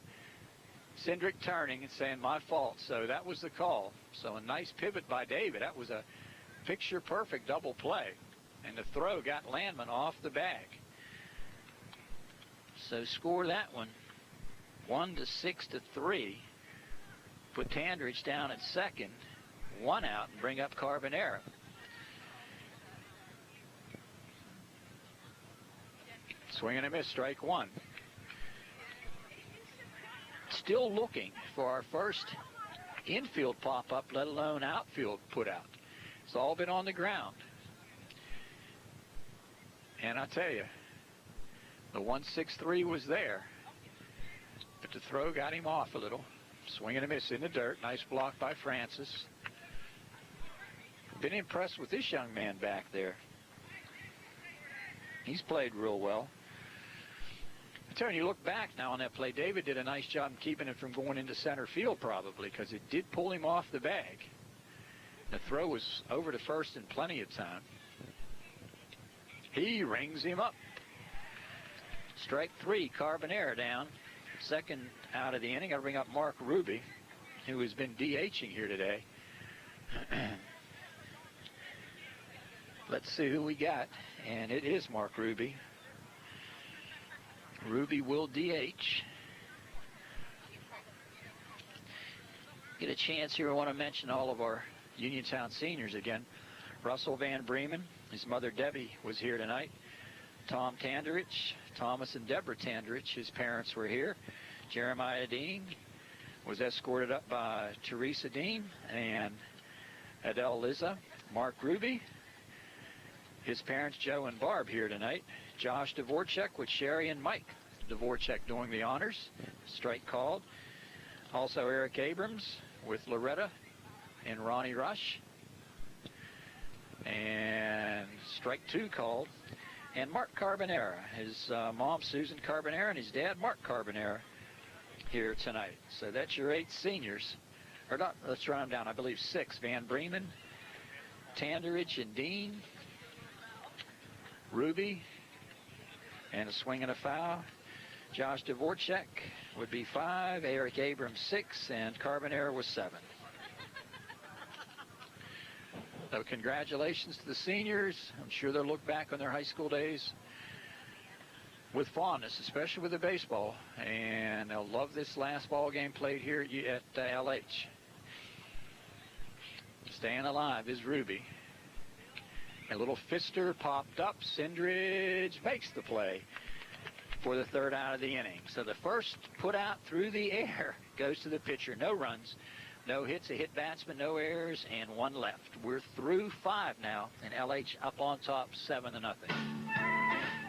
Cindric turning and saying, my fault. So that was the call. So a nice pivot by David. That was a picture-perfect double play. And the throw got Landman off the bag. So score that one. 1-6-3. Put Tandrich down at second. 1 out and bring up Carbonera. Swing and a miss, strike 1. Still looking for our first infield pop-up, let alone outfield put-out. It's all been on the ground. And I tell you, the 1-6-3 was there, but the throw got him off a little. Swing and a miss in the dirt. Nice block by Francis. Been impressed with this young man back there. He's played real well. I tell you, look back now on that play, David did a nice job keeping it from going into center field probably, because it did pull him off the bag. The throw was over to first in plenty of time. He rings him up. Strike 3, Carbonera down. Second out of the inning. I'll bring up Mark Ruby, who has been DHing here today. Let's see who we got. And it is Mark Ruby. Ruby will DH. Get a chance here. I want to mention all of our Uniontown seniors again. Russell Van Bremen, his mother Debbie was here tonight. Tom Tandrich, Thomas and Deborah Tandrich, his parents were here. Jeremiah Dean was escorted up by Teresa Dean and Adele Liza. Mark Ruby, his parents Joe and Barb here tonight. Josh Devorchek with Sherry and Mike Devorchek doing the honors. Strike called. Also Eric Abrams with Loretta and Ronnie Rush. And strike 2 called. And Mark Carbonera, his mom Susan Carbonera and his dad Mark Carbonera here tonight. So that's your 8 seniors. Or not, let's run them down. I believe 6. Van Bremen, Tandrich and Dean, Ruby, and a swing and a foul. Josh Devorchek would be 5, Eric Abrams 6, and Carbonera was 7. So congratulations to the seniors. I'm sure they'll look back on their high school days with fondness, especially with the baseball. And they'll love this last ball game played here at LH. Staying alive is Ruby. A little fister popped up. Sindridge makes the play for the 3rd out of the inning. So the first put out through the air goes to the pitcher. No runs. No hits, a hit batsman, no errors, and 1 left. We're through 5 now, and LH up on top 7-0.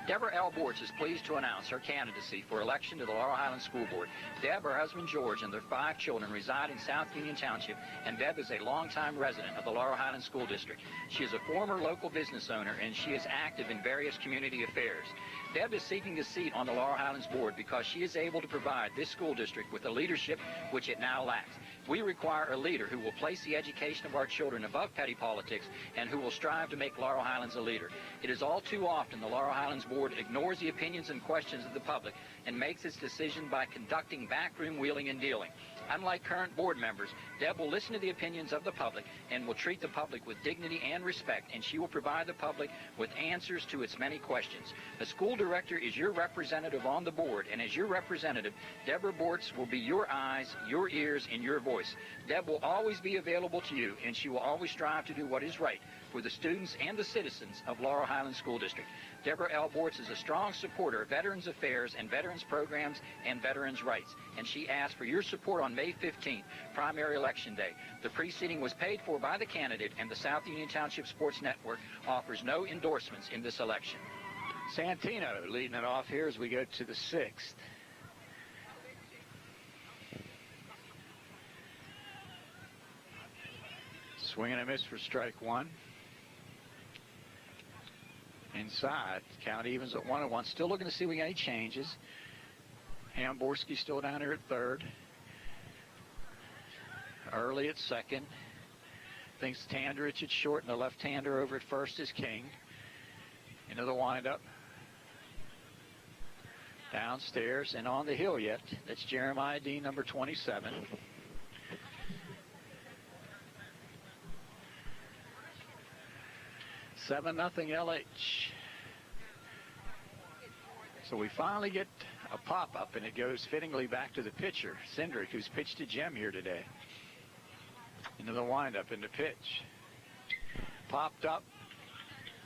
Deborah L. Bortz is pleased to announce her candidacy for election to the Laurel Highlands School Board. Deb, her husband George, and their 5 children reside in South Union Township, and Deb is a longtime resident of the Laurel Highlands School District. She is a former local business owner, and she is active in various community affairs. Deb is seeking a seat on the Laurel Highlands Board because she is able to provide this school district with the leadership which it now lacks. We require a leader who will place the education of our children above petty politics and who will strive to make Laurel Highlands a leader. It is all too often the Laurel Highlands Board ignores the opinions and questions of the public and makes its decision by conducting backroom wheeling and dealing. Unlike current board members, Deb will listen to the opinions of the public and will treat the public with dignity and respect, and she will provide the public with answers to its many questions. The school director is your representative on the board, and as your representative, Deborah Bortz will be your eyes, your ears, and your voice. Deb will always be available to you, and she will always strive to do what is right for the students and the citizens of Laurel Highlands School District. Deborah L. Bortz is a strong supporter of Veterans Affairs and Veterans Programs and Veterans Rights, and she asked for your support on May 15th, primary election day. The preceding was paid for by the candidate, and the South Union Township Sports Network offers no endorsements in this election. Santino leading it off here as we go to the 6th. Swing and a miss for strike 1. Inside, count evens at 1-1. Still looking to see if we got any changes. Hamborski still down here at 3rd. Early at 2nd. Thinks Tandrich at short, and the left-hander over at 1st is King. Into the windup. Downstairs and on the hill yet. That's Jeremiah Dean, number 27. $7-0 LH. So we finally get a pop-up, and it goes fittingly back to the pitcher, Cindric, who's pitched a gem here today. Into the windup, into pitch. Popped up.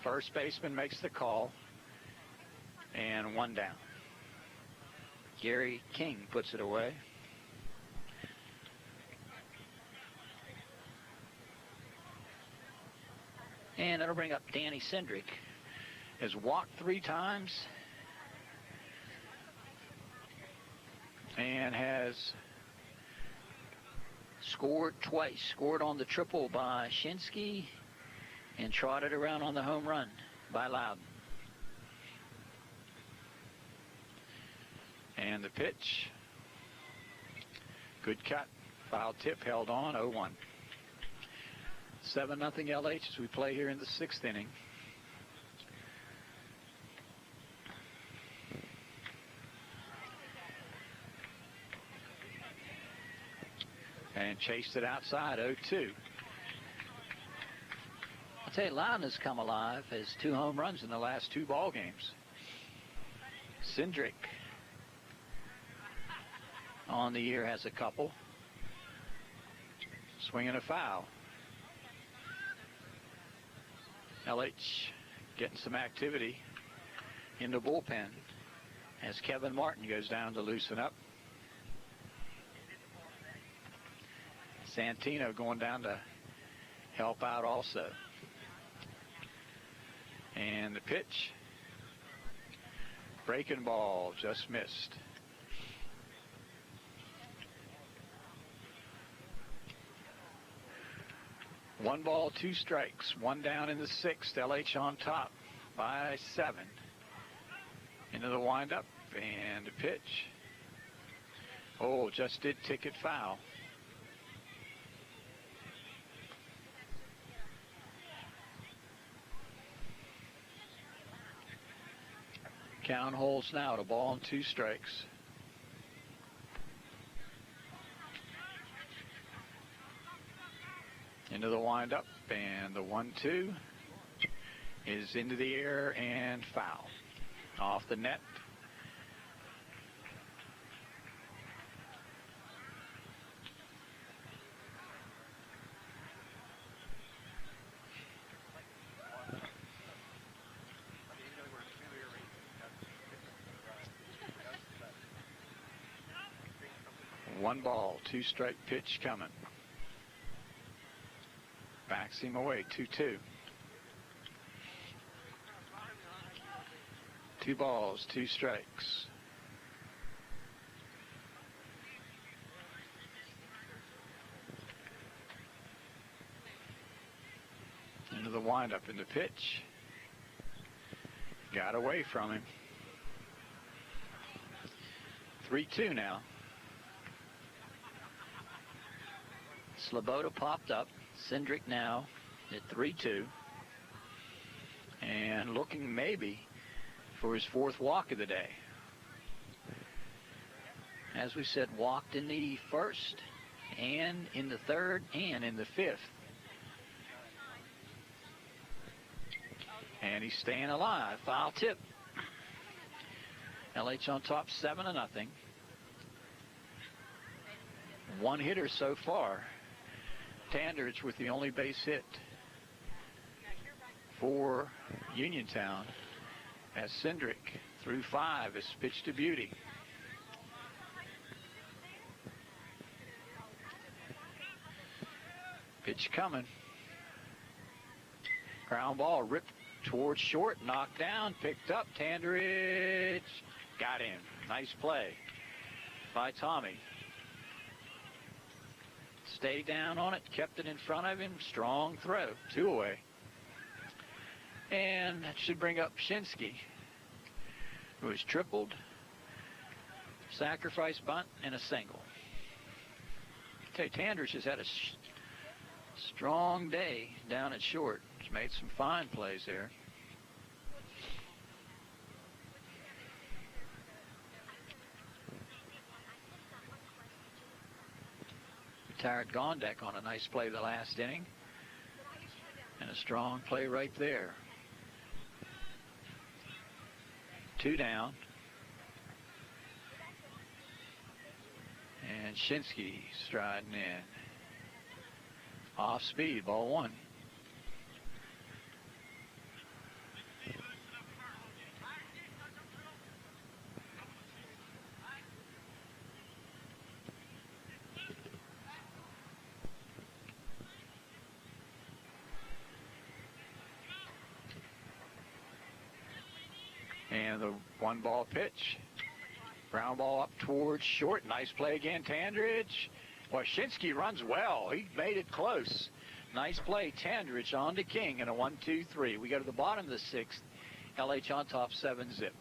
First baseman makes the call. And one down. Gary King puts it away. And that'll bring up Danny Cindric. Has walked 3 times. And has scored twice. Scored on the triple by Shinsky and trotted around on the home run by Loudon. And the pitch. Good cut. Foul tip held on, 0-1. 7-0 LH as we play here in the 6th inning. And chased it outside, 0-2. I'll tell you, Loudon has come alive, has 2 home runs in the last 2 ball games. Cindric on the year has a couple. Swinging a foul. LH getting some activity in the bullpen as Kevin Martin goes down to loosen up. Santino going down to help out also. And the pitch. Breaking ball, just missed. One ball, 2 strikes. 1 down in the 6th. LH on top by 7. Into the windup and a pitch. Oh, just did ticket foul. Count holds now to 1 and 2 strikes. Into the windup, and the 1-2 is into the air and foul. Off the net. One ball, 2 strike pitch coming. Backs him away, 2-2. 2 balls, 2 strikes. Into the windup, in the pitch. Got away from him. 3-2 now. Sloboda popped up. Cindric now at 3-2. And looking maybe for his 4th walk of the day. As we said, walked in the 1st, and in the 3rd, and in the 5th. And he's staying alive. Foul tip. LH on top, 7-0. 1 hitter so far. Tandridge with the only base hit for Uniontown, as Cindric through 5 is pitched to beauty. Pitch coming. Ground ball ripped towards short, knocked down, picked up. Tandridge got him. Nice play by Tommy. Stayed down on it, kept it in front of him. Strong throw, 2 away. And that should bring up Shinsky, who has tripled, sacrifice bunt, and a single. Okay, Tandridge has had a strong day down at short. He's made some fine plays there. Retired Gondek on a nice play the last inning. And a strong play right there. 2 down. And Shinsky striding in. Off speed, ball one. And the one ball pitch. Ground ball up towards short. Nice play again, Tandridge. Shinsky runs well. He made it close. Nice play, Tandridge on to King in a 1-2-3. We go to the bottom of the sixth. LH on top, 7-zip.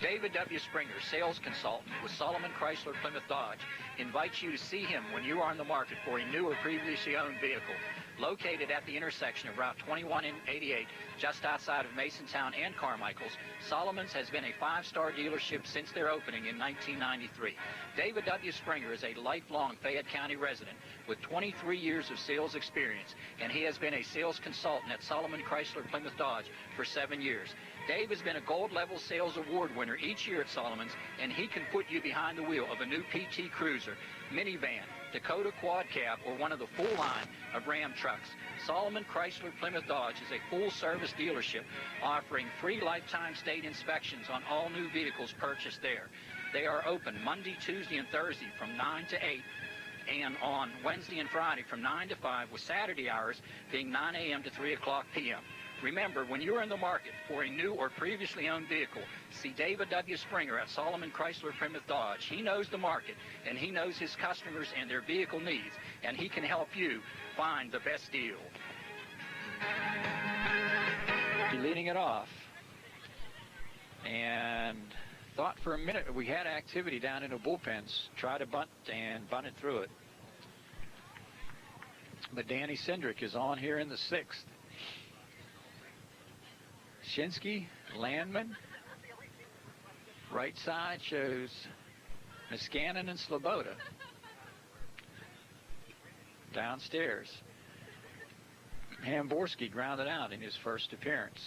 David W. Springer, sales consultant with Solomon Chrysler Plymouth Dodge, invites you to see him when you are in the market for a new or previously owned vehicle. Located at the intersection of Route 21 and 88, just outside of Masontown and Carmichael's, Solomon's has been a five-star dealership since their opening in 1993. David W. Springer is a lifelong Fayette County resident with 23 years of sales experience, and he has been a sales consultant at Solomon Chrysler Plymouth Dodge for 7 years. Dave has been a gold-level sales award winner each year at Solomon's, and he can put you behind the wheel of a new PT Cruiser, minivan, Dakota Quad Cab, or one of the full line of Ram trucks. Solomon Chrysler Plymouth Dodge is a full-service dealership offering free lifetime state inspections on all new vehicles purchased there. They are open Monday, Tuesday, and Thursday from 9 to 8, and on Wednesday and Friday from 9 to 5, with Saturday hours being 9 a.m. to 3 o'clock p.m. Remember, when you're in the market for a new or previously owned vehicle, see David W. Springer at Solomon Chrysler Plymouth Dodge. He knows the market, and he knows his customers and their vehicle needs, and he can help you find the best deal. Leading it off. And thought for a minute we had activity down in the bullpens. Try to bunt and bunt it through it. But Danny Cindric is on here in the sixth. Shinsky, Lammon. Right side shows Niskanen and Sloboda. Downstairs. Hamborski grounded out in his first appearance.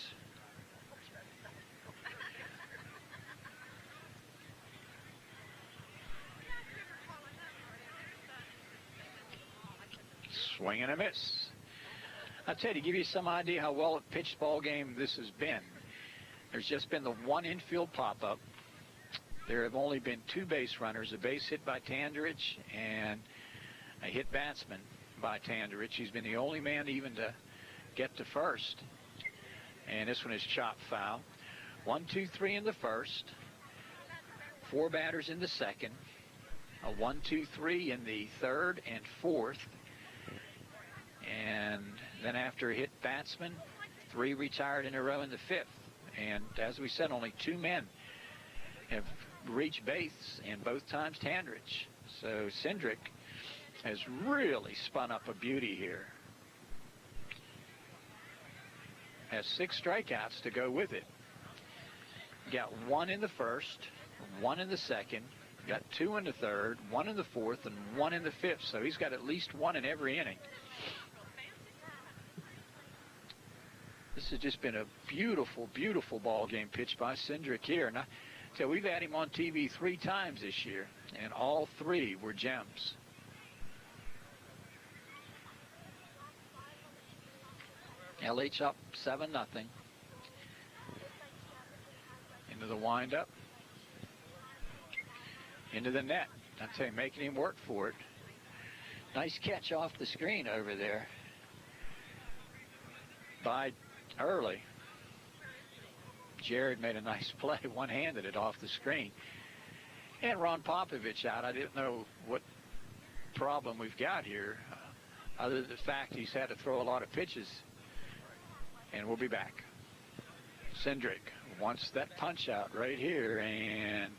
Swing and a miss. I tell you, to give you some idea how well a pitched ball game this has been, there's just been the one infield pop-up. There have only been two base runners, a base hit by Tandridge and a hit batsman by Tandridge. He's been the only man even to get to first. And this one is chopped foul. 1, 2, 3 in the first. 4 batters in the second. A 1, 2, 3 in the third and fourth. And then after a hit batsman, 3 retired in a row in the fifth. And as we said, only 2 men have reached base, and both times Tandridge. So Cindric has really spun up a beauty here. Has 6 strikeouts to go with it. Got 1 in the first, 1 in the second, got 2 in the third, 1 in the fourth, and 1 in the fifth. So he's got at least 1 in every inning. This has just been a beautiful, beautiful ball game pitched by Cindric here. And so we've had him on TV 3 times this year, and all 3 were gems. LH up 7-0. Into the windup. Into the net. I tell you, making him work for it. Nice catch off the screen over there by Early. Jared made a nice play, one-handed it off the screen. And Ron Popovich out. I didn't know what problem we've got here, other than the fact he's had to throw a lot of pitches. And we'll be back. Cindric wants that punch out right here, and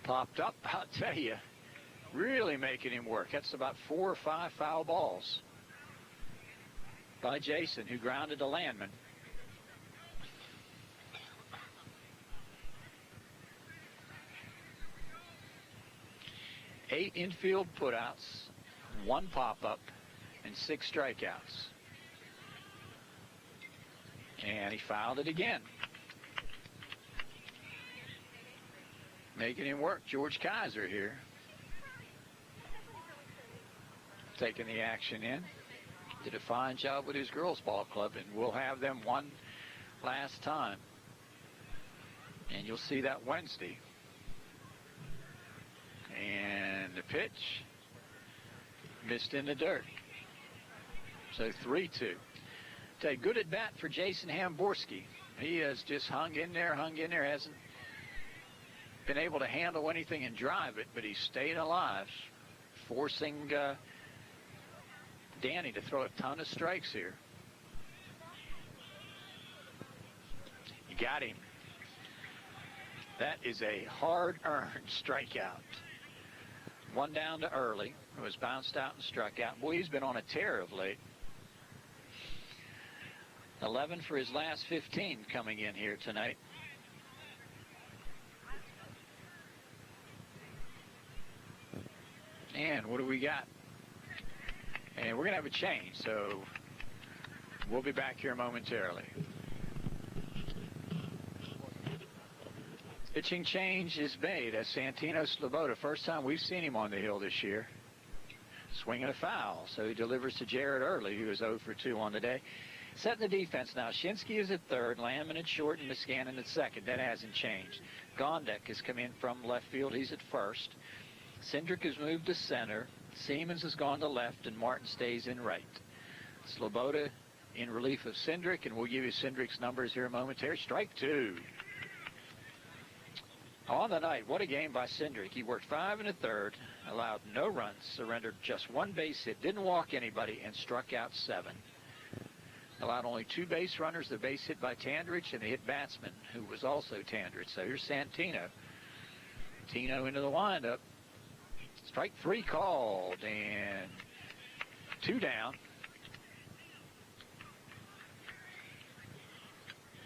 popped up. I'll tell you, really making him work. That's about 4 or 5 foul balls by Jason, who grounded to Lammon. Eight infield putouts, 1 pop-up, and 6 strikeouts. And he fouled it again. Making him work, George Kaiser here. Taking the action in. Did a fine job with his girls ball club, and we'll have them one last time. And you'll see that Wednesday. And the pitch missed in the dirt. So 3-2. A good at bat for Jason Hamborski. He has just hung in there, hasn't been able to handle anything and drive it, but he's stayed alive, forcing Danny to throw a ton of strikes here. You got him. That is a hard-earned strikeout. One down to Early, who was bounced out and struck out. Boy, he's been on a tear of late. 11 for his last 15 coming in here tonight. And what do we got? And we're going to have a change, so we'll be back here momentarily. Pitching change is made as Santino Sloboda. First time we've seen him on the hill this year. Swinging a foul, so he delivers to Jared Early, who is 0 for 2 on the day. Setting the defense now. Shinsky is at third, Lammon at short, and Muscannon at second. That hasn't changed. Gondek has come in from left field. He's at first. Cindric has moved to center. Siemens has gone to left, and Martin stays in right. Sloboda in relief of Cindric, and we'll give you Cindric's numbers here momentarily. Strike 2. On the night, what a game by Cindric. He worked 5 1/3, allowed no runs, surrendered just 1 base hit, didn't walk anybody, and struck out 7. Allowed only 2 base runners, the base hit by Tandrich and the hit batsman, who was also Tandrich. So here's Santino. Tino into the windup. Strike 3 called, and 2 down.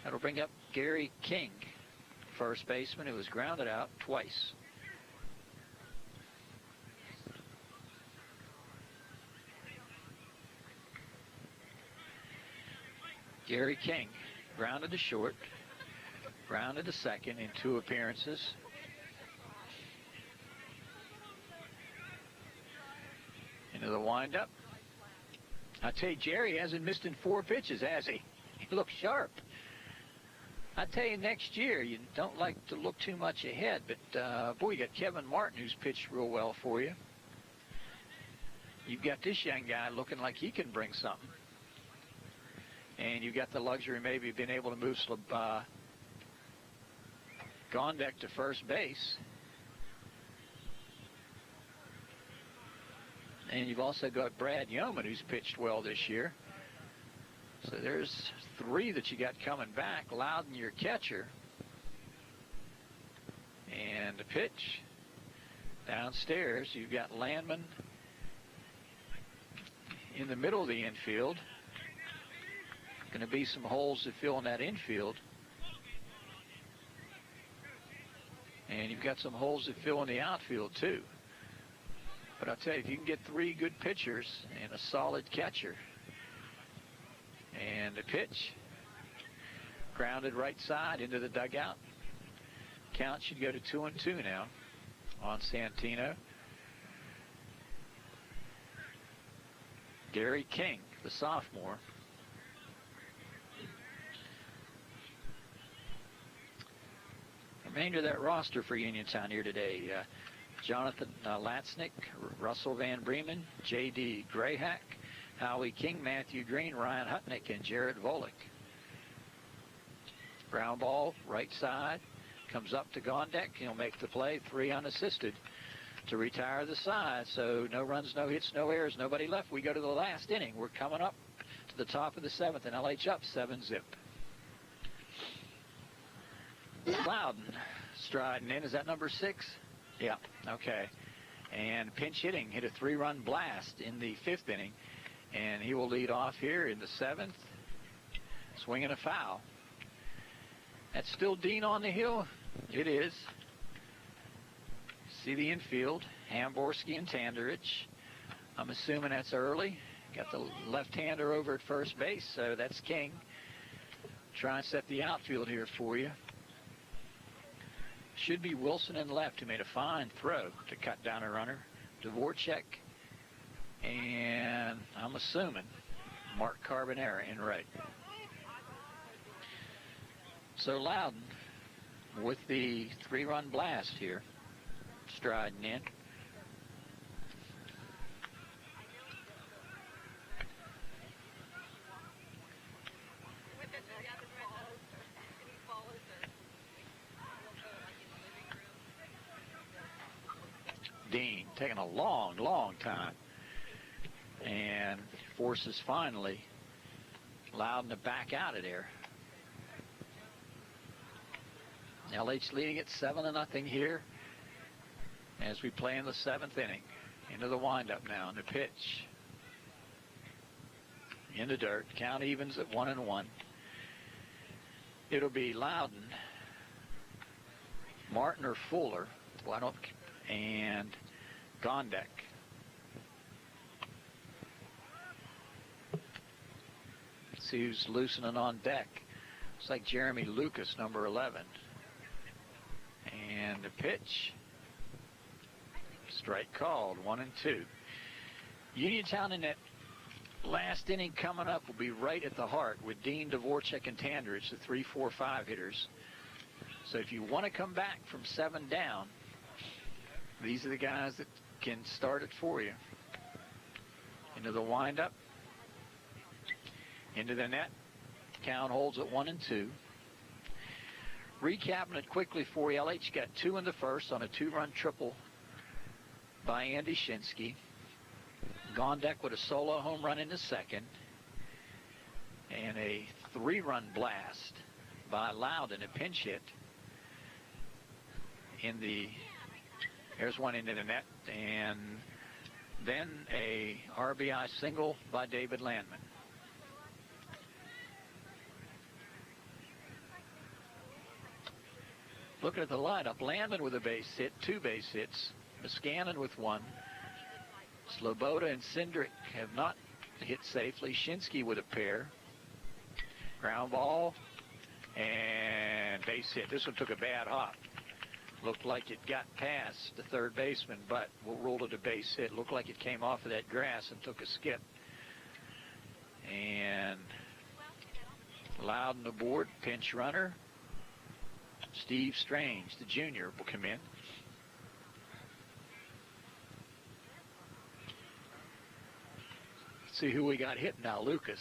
That'll bring up Gary King, first baseman, who was grounded out twice. Gary King grounded to short, grounded to second in 2 appearances. Into the windup. I tell you, Jerry hasn't missed in 4 pitches, has he? He looks sharp. I tell you, next year, you don't like to look too much ahead, but boy, you got Kevin Martin, who's pitched real well for you. You've got this young guy looking like he can bring something. And you've got the luxury maybe of being able to move Gondek to first base. And you've also got Brad Yeoman, who's pitched well this year. So there's 3 that you got coming back. Loudon, your catcher. And the pitch. Downstairs, you've got Lammon in the middle of the infield. Going to be some holes to fill in that infield. And you've got some holes to fill in the outfield, too. But I'll tell you, if you can get 3 good pitchers and a solid catcher. And the pitch. Grounded right side into the dugout. Count should go to 2-2 now on Santino. Gary King, the sophomore. Remainder of that roster for Uniontown here today. Jonathan Latznick, Russell Van Bremen, J.D. Grayhack, Howie King, Matthew Green, Ryan Hutnick, and Jared Volek. Ground ball, right side, comes up to Gondek. He'll make the play, 3 unassisted to retire the side. So no runs, no hits, no errors, nobody left. We go to the last inning. We're coming up to the top of the 7th, and LH up 7-zip. Loudon striding in. Is that number 6? Yeah, okay. And pinch hitting, hit a 3-run blast in the 5th inning. And he will lead off here in the 7th, swinging a foul. That's still Dean on the hill? It is. See the infield, Hamborski and Tandrich. I'm assuming that's Early. Got the left-hander over at first base, so that's King. Try and set the outfield here for you. should be Wilson in left, who made a fine throw to cut down a runner. Devorchek, and I'm assuming Mark Carbonera in right. So Loudon with the 3-run blast here, striding in. Dean taking a long time, and forces finally Loudon to back out of there. LH leading it 7-0 here as we play in the 7th inning. Into the windup now, and the pitch in the dirt. Count evens at 1-1. It'll be Loudon, Martin or Fuller, and Gondek. Let's see who's loosening on deck. Looks like Jeremy Lucas, number 11. And the pitch. Strike called, 1-2. Uniontown in that last inning coming up will be right at the heart with Dean, Devorchek, and Tandridge, the 3-4-5 hitters. So if you want to come back from 7 down, these are the guys that can start it for you. Into the windup. Into the net. Count holds at 1-2. Recapping it quickly for you, LH got 2 in the first on a 2-run triple by Andy Shinsky. Gondek with a solo home run in the second. And a 3-run blast by Loudon, a pinch hit. There's one into the net, and then a RBI single by David Landman. Looking at the lineup, Landman with a base hit, 2 base hits, Muscanin with 1. Sloboda and Cindric have not hit safely. Shinsky with a pair. Ground ball and base hit. This one took a bad hop. Looked like it got past the third baseman, but we'll roll it a base hit. Looked like it came off of that grass and took a skip. And Loudon aboard, pinch runner. Steve Strange, the junior, will come in. Let's see who we got hit now. Lucas.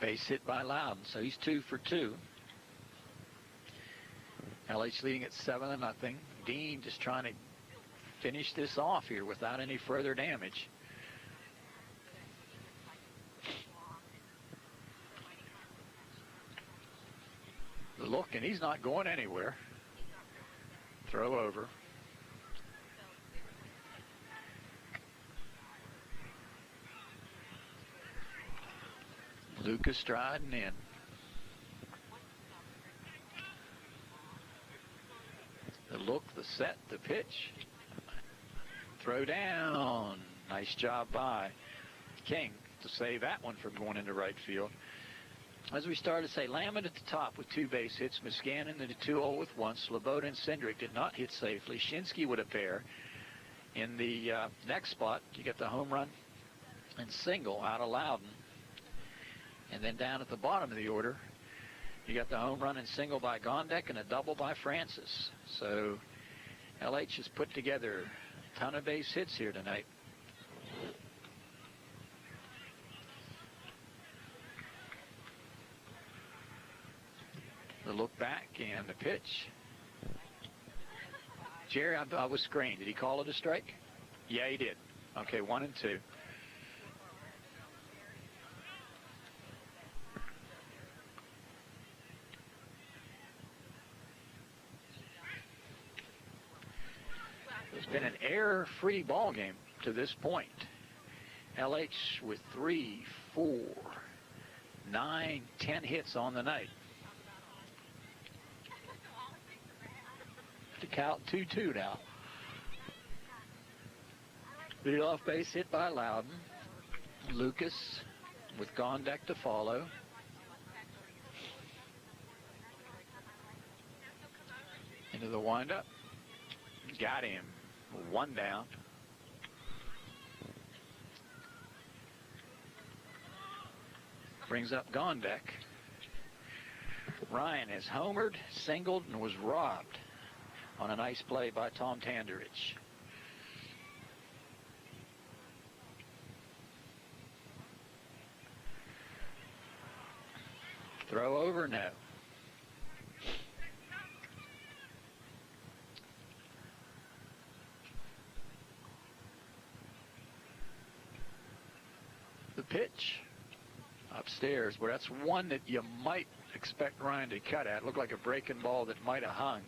Base hit by Loudon, so he's 2 for 2. LH leading at 7-0. Dean just trying to finish this off here without any further damage. The look, and he's not going anywhere. Throw over. Lucas striding in. The look, the set, the pitch. Throw down. Nice job by King to save that one from going into right field. As we started to say, Lammon at the top with 2 base hits. Muscanin in the 2-0 with 1. Sloboda and Cindric did not hit safely. Shinsky with a pair. In the next spot, you get the home run and single out of Loudon. And then down at the bottom of the order, you got the home run and single by Gondek and a double by Francis. So LH has put together a ton of base hits here tonight. The look back and the pitch. Jerry, I was screened. Did he call it a strike? Yeah, he did. Okay, 1-2. It's been an error-free ball game to this point. LH with 3, 4, 9, 10 hits on the night. To count 2-2 now. Lead off base hit by Loudon. Lucas with Gondek to follow. Into the windup. Got him. 1 down. Brings up Gondek. Ryan has homered, singled, and was robbed on a nice play by Tom Tanderich. Throw over, no. The pitch upstairs, but that's one that you might expect Ryan to cut at. Looked like a breaking ball that might have hung.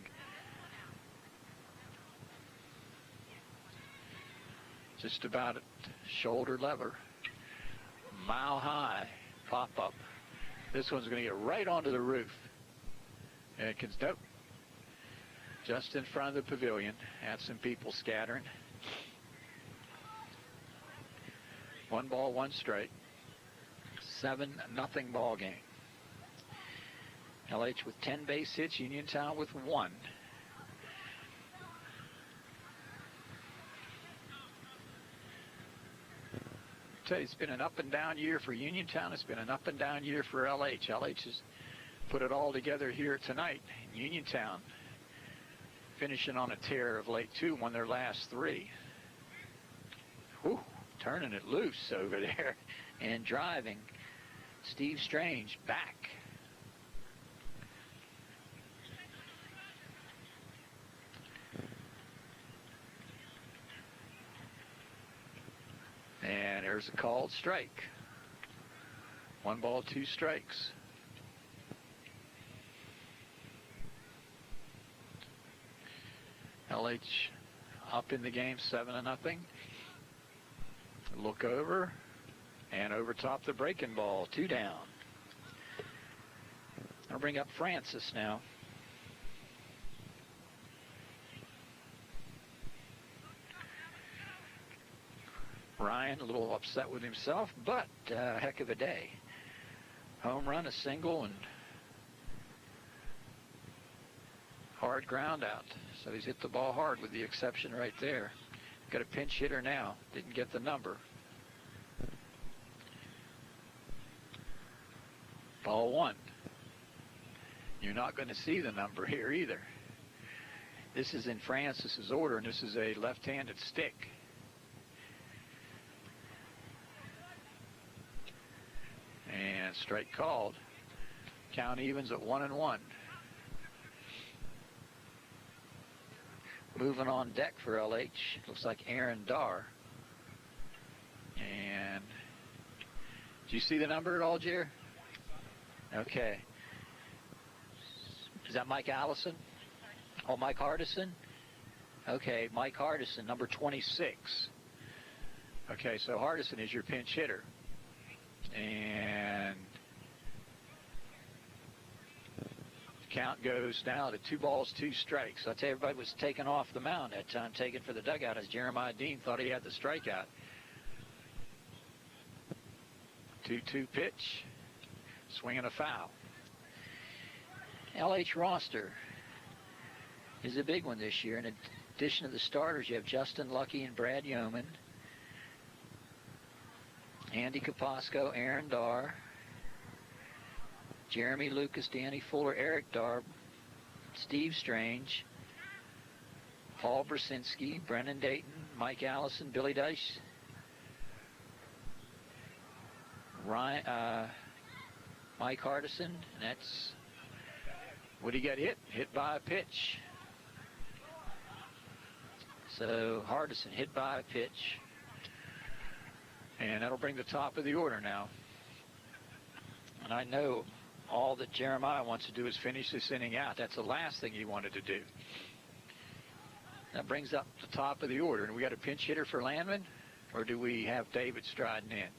Just about at shoulder level. Mile high pop up. This one's going to get right onto the roof. And it can, nope. Just in front of the pavilion. Had some people scattering. 1 ball, 1 strike. 7-0 ball game. LH with 10 base hits, Uniontown with 1. It's been an up and down year for Uniontown. It's been an up and down year for LH. LH has put it all together here tonight. Uniontown finishing on a tear of late 2, won their last 3. Whew, turning it loose over there and driving. Steve Strange back. And there's a called strike. 1 ball, 2 strikes. LH up in the game, 7-0. Look over and over top the breaking ball, 2 down. I'll bring up Francis now. Ryan a little upset with himself, but heck of a day. Home run, a single, and hard ground out. So he's hit the ball hard with the exception right there. Got a pinch hitter now. Didn't get the number. Ball 1. You're not going to see the number here either. This is in Francis's order, and this is a left-handed stick. And strike called. Count evens at 1-1. Moving on deck for LH. Looks like Aaron Darr. And do you see the number at all, Jer? Okay. Is that Mike Allison? Oh, Mike Hardison? Okay, Mike Hardison, number 26. Okay, so Hardison is your pinch hitter. And count goes now to 2 balls, 2 strikes. I tell you, everybody was taken off the mound that time, taken for the dugout, as Jeremiah Dean thought he had the strikeout. 2-2 pitch. Swinging a foul. LH roster is a big one this year. In addition to the starters, you have Justin Lucky and Brad Yeoman, Andy Kaposko, Aaron Darr, Jeremy Lucas, Danny Fuller, Eric Darr, Steve Strange, Paul Brzezinski, Brennan Dayton, Mike Allison, Billy Dice, Ryan, Mike Hardison, and that's what he got hit by a pitch. So Hardison hit by a pitch. And that'll bring the top of the order now. And I know all that Jeremiah wants to do is finish this inning out. That's the last thing he wanted to do. That brings up the top of the order. And we got a pinch hitter for Lammon, or do we have David striding in?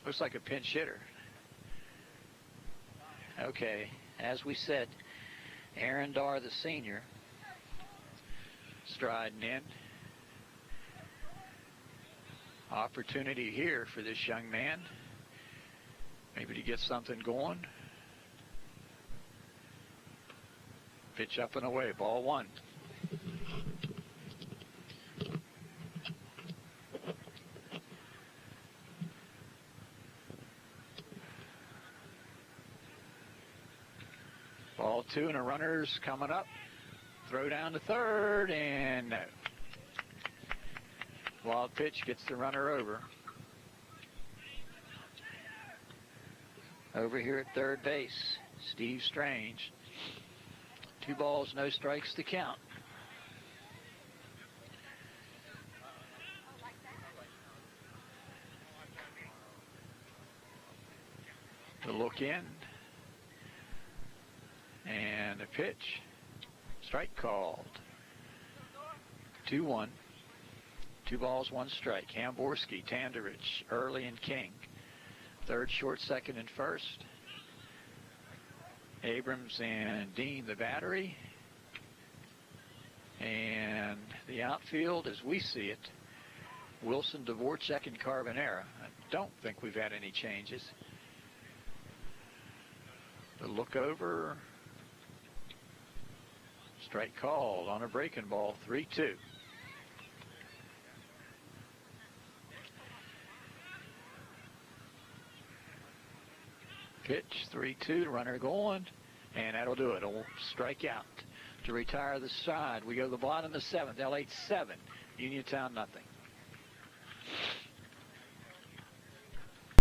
Looks like a pinch hitter. Okay, as we said, Aaron Darr, the senior, striding in. Opportunity here for this young man. Maybe to get something going. Pitch up and away, ball one. Ball two and a runner's coming up. Throw down to third and no. Wild pitch gets the runner over. Over here at third base, Steve Strange. 2 balls, no strikes to count. The look in. And a pitch. Strike called. 2-1. 2 balls, 1 strike. Hamborski, Tanderich, Early, and King. Third, short, second, and first. Abrams and Dean, the battery. And the outfield, as we see it, Wilson, Devorchek, and Carbonera. I don't think we've had any changes. The look over. Strike called on a breaking ball, 3-2. Pitch, 3-2, runner going, and that'll do it. It'll strike out to retire the side. We go to the bottom of the 7th, L8 7, Uniontown nothing.